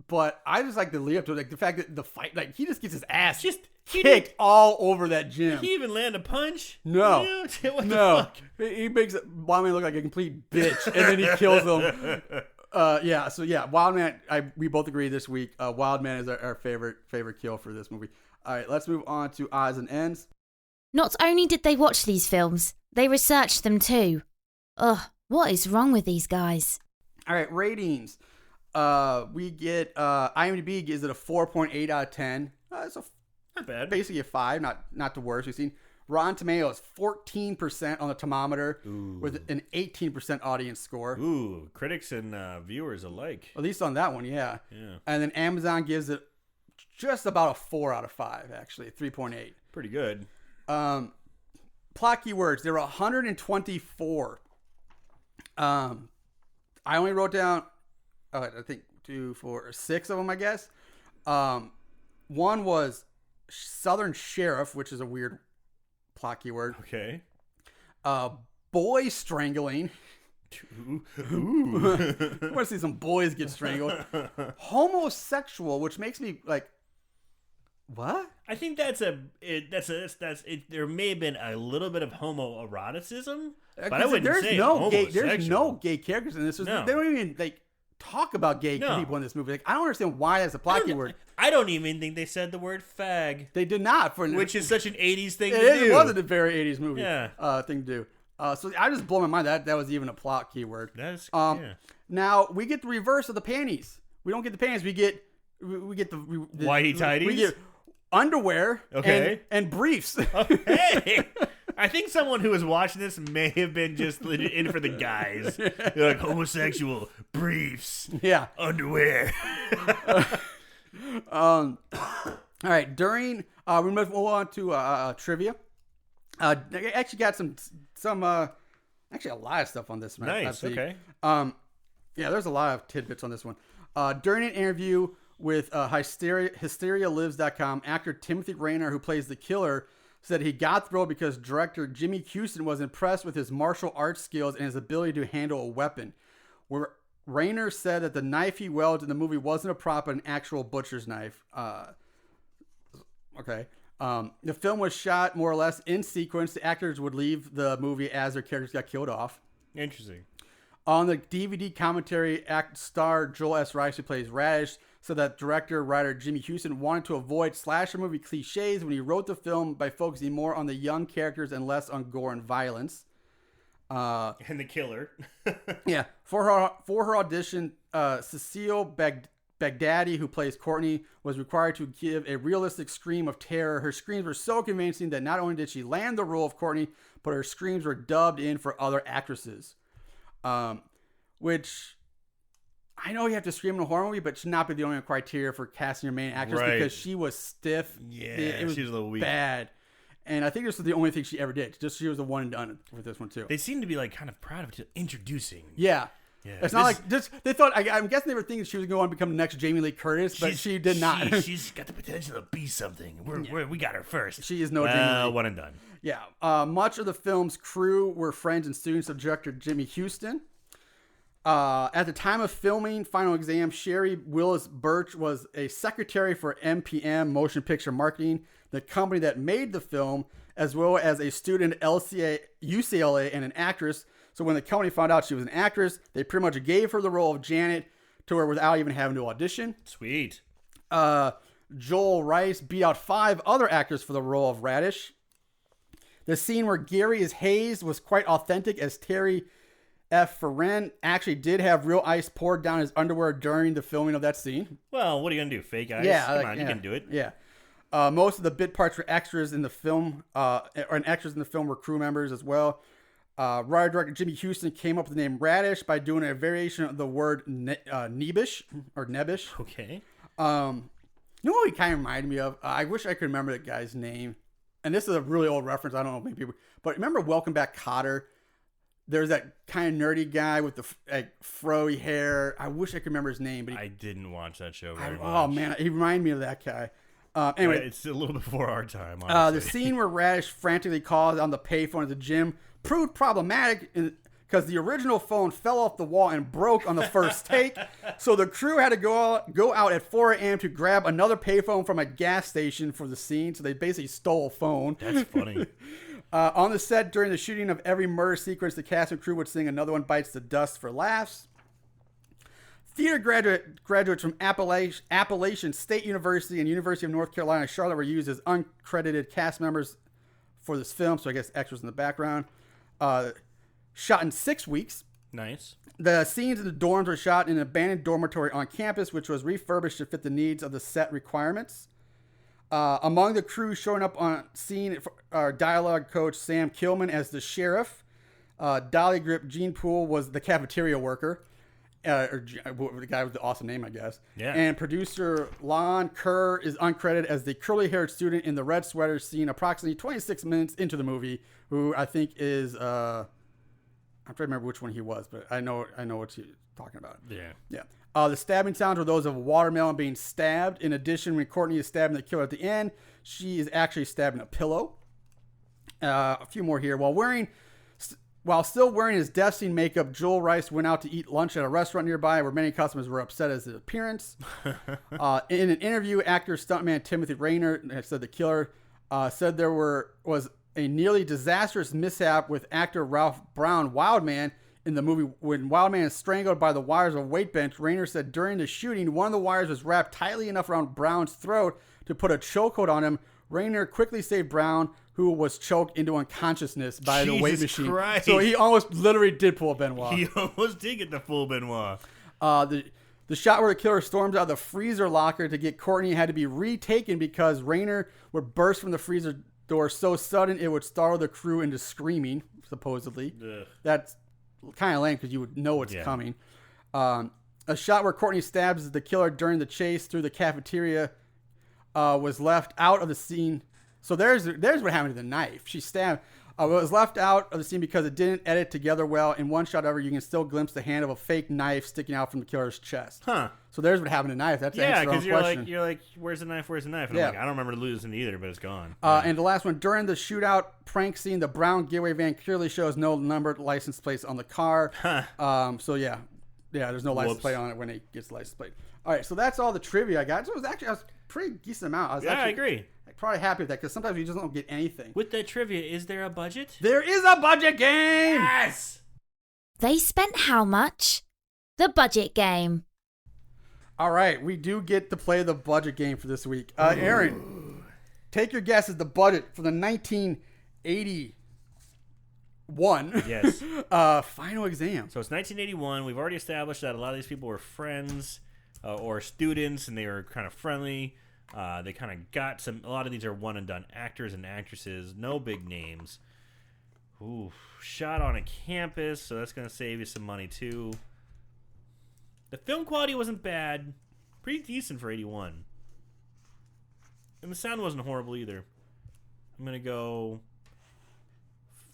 But I just like the lead up to it, like the fact that the fight, like he just gets his ass kicked all over that gym. He even land a punch? No, what the fuck? He makes Wildman look like a complete bitch, and then he kills him. Yeah. So yeah, Wild Man. We both agree this week. Wild Man is our favorite kill for this movie. All right, let's move on to odds and ends. Not only did they watch these films, they researched them too. Ugh, what is wrong with these guys? All right, ratings. We get IMDb gives it a 4.8 out of 10. It's Not bad. basically a 5, not the worst we've seen. Rotten Tomatoes 14% on the thermometer with an 18% audience score. Ooh, critics and viewers alike. At least on that one, yeah. Yeah. And then Amazon gives it just about a 4 out of 5, actually, 3.8. Pretty good. Plot keywords, there were 124. I only wrote down, I think 2, 4, 6 of them, I guess. One was Southern Sheriff, which is a weird plot keyword. Okay. Boy strangling. Ooh. I want to see some boys get strangled. Homosexual, which makes me like, what? I think there may have been a little bit of homoeroticism, but I wouldn't say there's no gay characters in this. No. They don't even like talk about gay people in this movie. Like, I don't understand why that's a plot keyword. I don't even think they said the word fag. They did not, Which is such an 80s thing to it do. wasn't a very 80s movie Yeah. thing to do. So I just blow my mind that was even a plot keyword. That's yeah. Now we get the reverse of the panties. We don't get the panties. We get the whitey tighties. We get underwear. Okay. And briefs. Hey, I think someone who is watching this may have been just in for the guys. They're like homosexual briefs. Yeah. Underwear. All right. During we move on to trivia. I actually got some actually a lot of stuff on this. Nice. Okay. Yeah, there's a lot of tidbits on this one. During an interview with HysteriaLives.com, actor Timothy Rayner, who plays the killer, said he got the role because director Jimmy Houston was impressed with his martial arts skills and his ability to handle a weapon. Where Rayner said that the knife he wielded in the movie wasn't a prop, but an actual butcher's knife. Okay. The film was shot more or less in sequence. The actors would leave the movie as their characters got killed off. Interesting. On the DVD commentary, star Joel S. Rice, who plays Radish, said that writer Jimmy Houston wanted to avoid slasher movie cliches when he wrote the film by focusing more on the young characters and less on gore and violence. And the killer. Yeah. For her audition, Cecile Baghdadi, who plays Courtney, was required to give a realistic scream of terror. Her screams were so convincing that not only did she land the role of Courtney, but her screams were dubbed in for other actresses. Which I know you have to scream in a horror movie, but should not be the only criteria for casting your main actress because she was stiff. Yeah, it was she was a little weak. Bad. And I think this was the only thing she ever did. Just she was the one and done with this one too. They seem to be like kind of proud of it, introducing. Yeah. Yeah, it's not like just they thought. I'm guessing they were thinking she was going to become the next Jamie Lee Curtis, but she did not. She's got the potential to be something. We got her first. She is no Jamie Lee. One and done. Yeah. Much of the film's crew were friends and students of director Jimmy Houston. At the time of filming Final Exam, Sherry Willis Birch was a secretary for MPM, Motion Picture Marketing, the company that made the film, as well as a student at UCLA and an actress. So when the company found out she was an actress, they pretty much gave her the role of Janet to her without even having to audition. Sweet. Joel Rice beat out 5 other actors for the role of Radish. The scene where Gary is hazed was quite authentic, as Terry F. Ferren actually did have real ice poured down his underwear during the filming of that scene. Well, what are you going to do? Fake ice? Yeah. Come on, you can do it. Yeah. Most of the bit parts were extras in the film, and extras in the film were crew members as well. Writer-director Jimmy Houston came up with the name Radish by doing a variation of the word nebish or nebbish. Okay. You know what he kind of reminded me of? I wish I could remember that guy's name. And this is a really old reference. I don't know if many people... But remember Welcome Back, Kotter? There's that kind of nerdy guy with the froey hair. I wish I could remember his name. But I didn't watch that show very much. Oh, man. He reminded me of that guy. Anyway. It's a little before our time, honestly. The scene where Radish frantically calls on the payphone at the gym proved problematic because the original phone fell off the wall and broke on the first take. So the crew had to go out at 4 a.m. to grab another payphone from a gas station for the scene. So they basically stole a phone. That's funny. On the set, during the shooting of every murder sequence, the cast and crew would sing Another One Bites the Dust for laughs. Theater graduates from Appalachian State University and University of North Carolina, Charlotte were used as uncredited cast members for this film, so I guess extras in the background. Shot in 6 weeks. Nice. The scenes in the dorms were shot in an abandoned dormitory on campus, which was refurbished to fit the needs of the set requirements. Among the crew showing up on scene are dialogue coach Sam Kilman as the sheriff. Dolly Grip Gene Poole was the cafeteria worker. Or the guy with the awesome name, I guess. Yeah. And producer Lon Kerr is uncredited as the curly-haired student in the red sweater seen approximately 26 minutes into the movie, who I think is... I'm trying to remember which one he was, but I know what you're talking about. Yeah. The stabbing sounds were those of a watermelon being stabbed. In addition, when Courtney is stabbing the killer at the end, she is actually stabbing a pillow. A few more here. While still wearing his death scene makeup, Joel Rice went out to eat lunch at a restaurant nearby where many customers were upset at his appearance. In an interview, actor stuntman Timothy Rayner said the killer said there was a nearly disastrous mishap with actor Ralph Brown, Wildman, in the movie. When Wildman is strangled by the wires of a weight bench, Rayner said during the shooting, one of the wires was wrapped tightly enough around Brown's throat to put a chokehold on him. Rayner quickly saved Brown, who was choked into unconsciousness by the weight machine. Christ. So he almost literally did pull a Benoit. He almost did get the full Benoit. The shot where the killer storms out of the freezer locker to get Courtney had to be retaken because Rayner would burst from the freezer door so sudden it would startle the crew into screaming, supposedly. Ugh. That's kind of lame because you would know it's coming. A shot where Courtney stabs the killer during the chase through the cafeteria was left out of the scene. So there's what happened to the knife. She stabbed. It was left out of the scene because it didn't edit together well. In one shot ever, you can still glimpse the hand of a fake knife sticking out from the killer's chest. Huh. So there's what happened to the knife. That's the answer because to the question. you're like, where's the knife? Where's the knife? And I'm like, I don't remember losing it either, but it's gone. And the last one, during the shootout prank scene, the brown getaway van clearly shows no numbered license plates on the car. So yeah, there's no license plate on it when it gets license plate. All right, so that's all the trivia I got. So it was actually a pretty decent amount. I agree. Probably happy with that because sometimes you just don't get anything. With that trivia, is there a budget? There is a budget game! Yes! They spent how much? The budget game. All right, we do get to play the budget game for this week. Aaron, take your guess at the budget for the 1981 final exam. So it's 1981. We've already established that a lot of these people were friends or students, and they were kind of friendly. They kind of got a lot of these are one and done actors and actresses, no big names. Ooh, shot on a campus, so that's going to save you some money too. The film quality wasn't bad, pretty decent for 81. And the sound wasn't horrible either. I'm going to go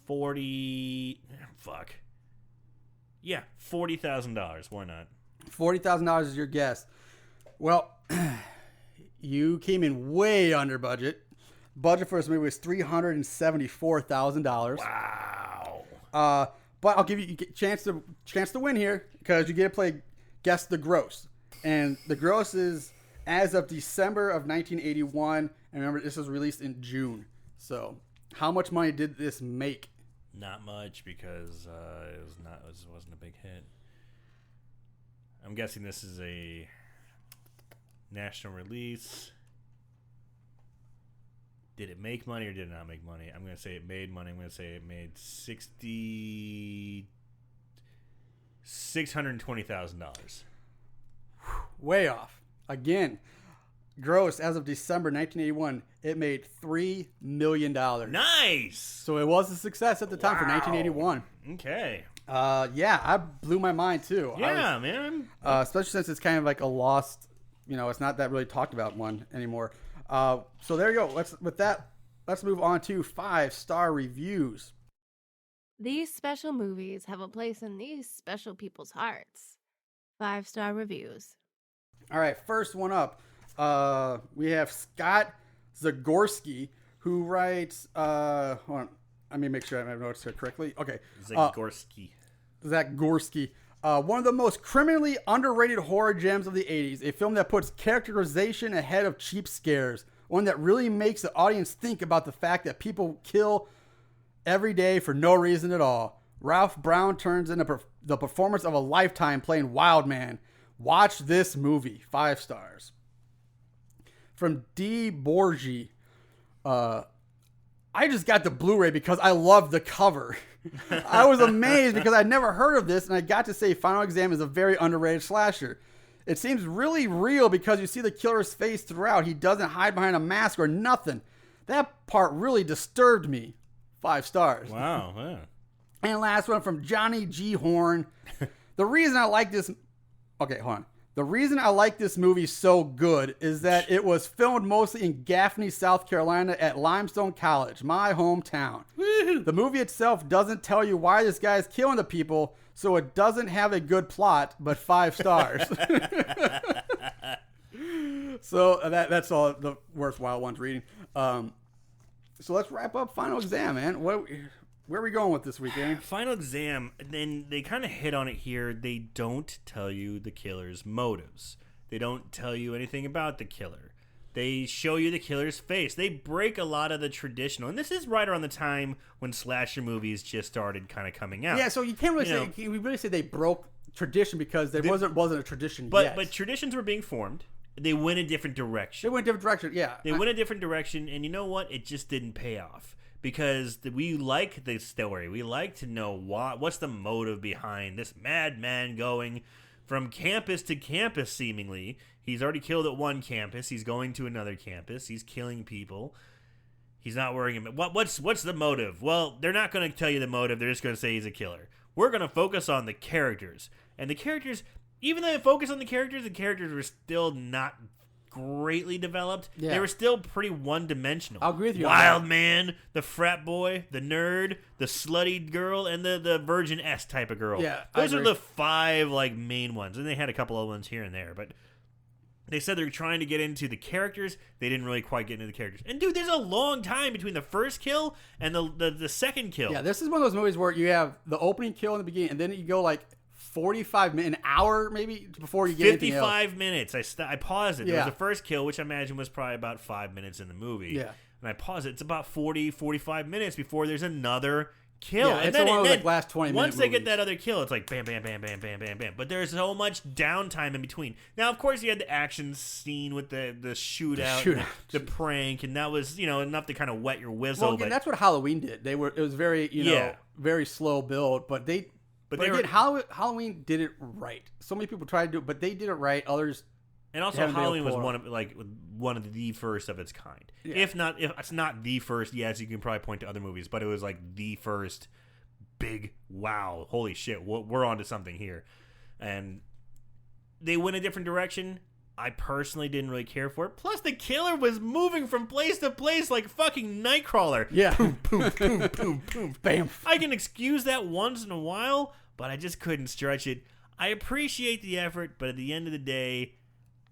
40, fuck. Yeah, $40,000, why not? $40,000 is your guess. Well, you came in way under budget. Budget for this movie was $374,000. Wow. But I'll give you a chance to win here because you get to play Guess the Gross. And the gross is as of December of 1981. And remember, this was released in June. So how much money did this make? Not much because it wasn't a big hit. I'm guessing this is a national release. Did it make money or did it not make money? I'm going to say it made money. I'm going to say it made $620,000. Way off. Again, gross as of December 1981, it made $3 million. Nice! So it was a success at the time for 1981. Okay. Yeah, I blew my mind too. Yeah, man. Especially since it's kind of like a lost, it's not that really talked about one anymore. So there you go. Let's move on to 5-star reviews. These special movies have a place in these special people's hearts. 5-star reviews. All right, first one up. We have Scott Zagorski, who writes. Hold on, let me make sure I have notes here correctly. Okay, Zagorski. Zagorski. One of the most criminally underrated horror gems of the 80s. A film that puts characterization ahead of cheap scares. One that really makes the audience think about the fact that people kill every day for no reason at all. Ralph Brown turns into the performance of a lifetime playing Wildman. Watch this movie. 5 stars. From D. Borgi. I just got the Blu-ray because I loved the cover. I was amazed because I'd never heard of this, and I got to say Final Exam is a very underrated slasher. It seems really real because you see the killer's face throughout. He doesn't hide behind a mask or nothing. That part really disturbed me. 5 stars. Wow. Yeah. And last one from Johnny G. Horn. The reason I like this... Okay, hold on. The reason I like this movie so good is that it was filmed mostly in Gaffney, South Carolina at Limestone College, my hometown. Woo-hoo. The movie itself doesn't tell you why this guy is killing the people, so it doesn't have a good plot, but 5 stars. So that's all the worthwhile ones reading. So let's wrap up Final Exam, man. Where are we going with this weekend? Final Exam, then they kind of hit on it here. They don't tell you the killer's motives. They don't tell you anything about the killer. They show you the killer's face. They break a lot of the traditional. And this is right around the time when slasher movies just started kind of coming out. Yeah, so you can't really say, can we really say they broke tradition because there wasn't a tradition yet. But traditions were being formed. They went a different direction. They went a different direction, yeah. They went a different direction, and you know what? It just didn't pay off. Because we like the story. We like to know what's the motive behind this madman going from campus to campus, seemingly. He's already killed at one campus. He's going to another campus. He's killing people. He's not worrying about... What's the motive? Well, they're not going to tell you the motive. They're just going to say he's a killer. We're going to focus on the characters. And the characters... Even though they focus on the characters were still not greatly developed. Yeah. They were still pretty one-dimensional. I'll agree with you on Wild that. man, the frat boy, the nerd, the slutty girl, and the Virgin S type of girl. Yeah, those I are agree. the 5 main ones, and they had a couple other ones here and there. But they said they were trying to get into the characters. They didn't really quite get into the characters. And dude, there's a long time between the first kill and the second kill. Yeah, this is one of those movies where you have the opening kill in the beginning, and then you go 45 minutes, an hour maybe before you get anything else. 55 minutes. I paused it. There Yeah. was the first kill, which I imagine was probably about 5 minutes in the movie. Yeah. And I paused it. It's about 45 minutes before there's another kill. Yeah, and it's then, one of and those, then last 20 once minute they get movies. that other kill, it's bam, bam, bam, bam, bam, bam, bam. But there's so much downtime in between. Now, of course, you had the action scene with the shootout, and the prank, and that was enough to kind of wet your whistle. Well, again, but that's what Halloween did. It was very Yeah. very slow build, but again, Halloween did it right. So many people tried to do it, but they did it right. Others, And also, haven't been able Halloween to was pull one of the first of its kind. Yeah. If it's not the first, yes, you can probably point to other movies, but it was the first big wow, holy shit, we're onto something here. And they went a different direction. I personally didn't really care for it. Plus, the killer was moving from place to place like fucking Nightcrawler. yeah, Boom, boom, boom, boom. bam. I can excuse that once in a while, but I just couldn't stretch it. I appreciate the effort, but at the end of the day,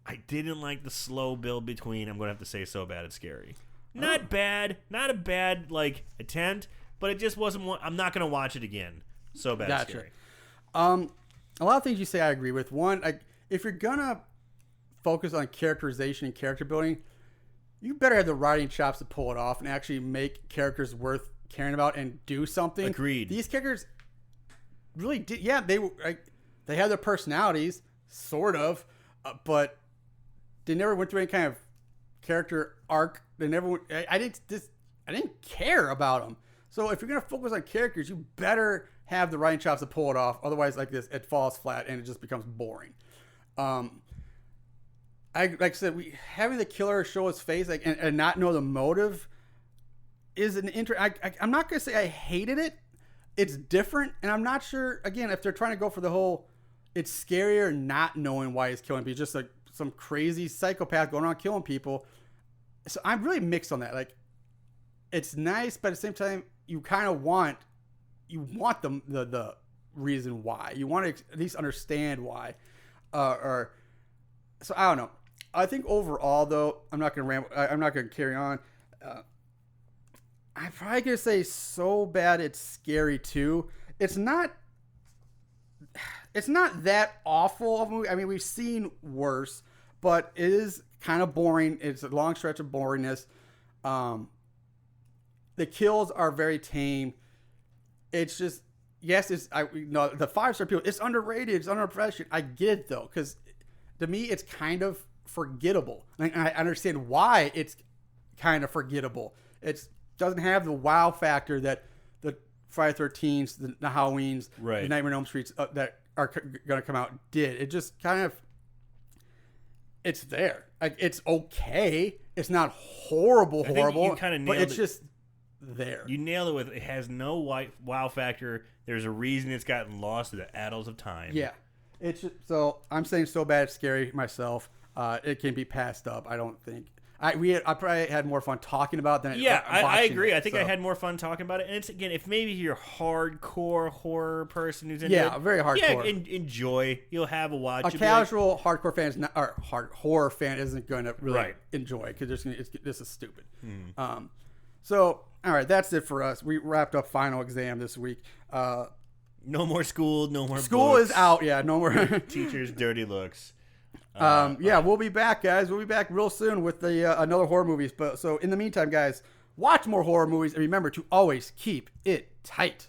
I didn't like the slow build between. I'm going to have to say So Bad It's Scary. Not bad. Not a bad, attempt, but it just wasn't one. I'm not going to watch it again. So Bad It's Gotcha. Scary. A lot of things you say I agree with. One, if you're gonna focus on characterization and character building, you better have the writing chops to pull it off and actually make characters worth caring about and do something. Agreed. These characters really did. Yeah, they had their personalities, sort of, but they never went through any kind of character arc. They never. I didn't care about them. So if you're gonna focus on characters, you better have the writing chops to pull it off. Otherwise, it falls flat and it just becomes boring. Like I said, having the killer show his face and not know the motive is an I'm not gonna say I hated it. It's different, and I'm not sure again if they're trying to go for the whole. It's scarier not knowing why he's killing people. Just some crazy psychopath going around killing people. So I'm really mixed on that. It's nice, but at the same time, you kind of want the reason why. You want to at least understand why. So I don't know. I think overall, though, I'm not going to carry on. I'm probably going to say So Bad It's Scary too. It's not that awful of a movie. I mean, we've seen worse, but it is kind of boring. It's a long stretch of boringness. The kills are very tame. It's just, yes, the 5-star people, it's underrated. It's underappreciated. I get it though, because to me, it's kind of forgettable. And I understand why it's kind of forgettable. It doesn't have the wow factor that the Friday 13s, the Halloweens, right. the Nightmare on Elm Streets that are going to come out did. It just kind of, it's there. Like, it's okay. It's not horrible, you kind of nailed but it's it. just there. You nailed it with it has no wow factor. There's a reason it's gotten lost to the annals of time. Yeah. It's just, so I'm saying so bad it's scary myself. It can be passed up. I don't think. I probably had more fun talking about it than I agree. I think so. I had more fun talking about it. And it's, again, if maybe you're a hardcore horror person who's into it, very hardcore. Yeah, enjoy. You'll have a watch. A casual hardcore fan horror fan isn't going to really enjoy because this is stupid. So, all right, that's it for us. We wrapped up Final Exam this week. No more school. No more school books. is out. Yeah, no more. Teachers' dirty looks. We'll be back, guys. We'll be back real soon with the another horror movies. But so in the meantime, guys, watch more horror movies and remember to always keep it tight.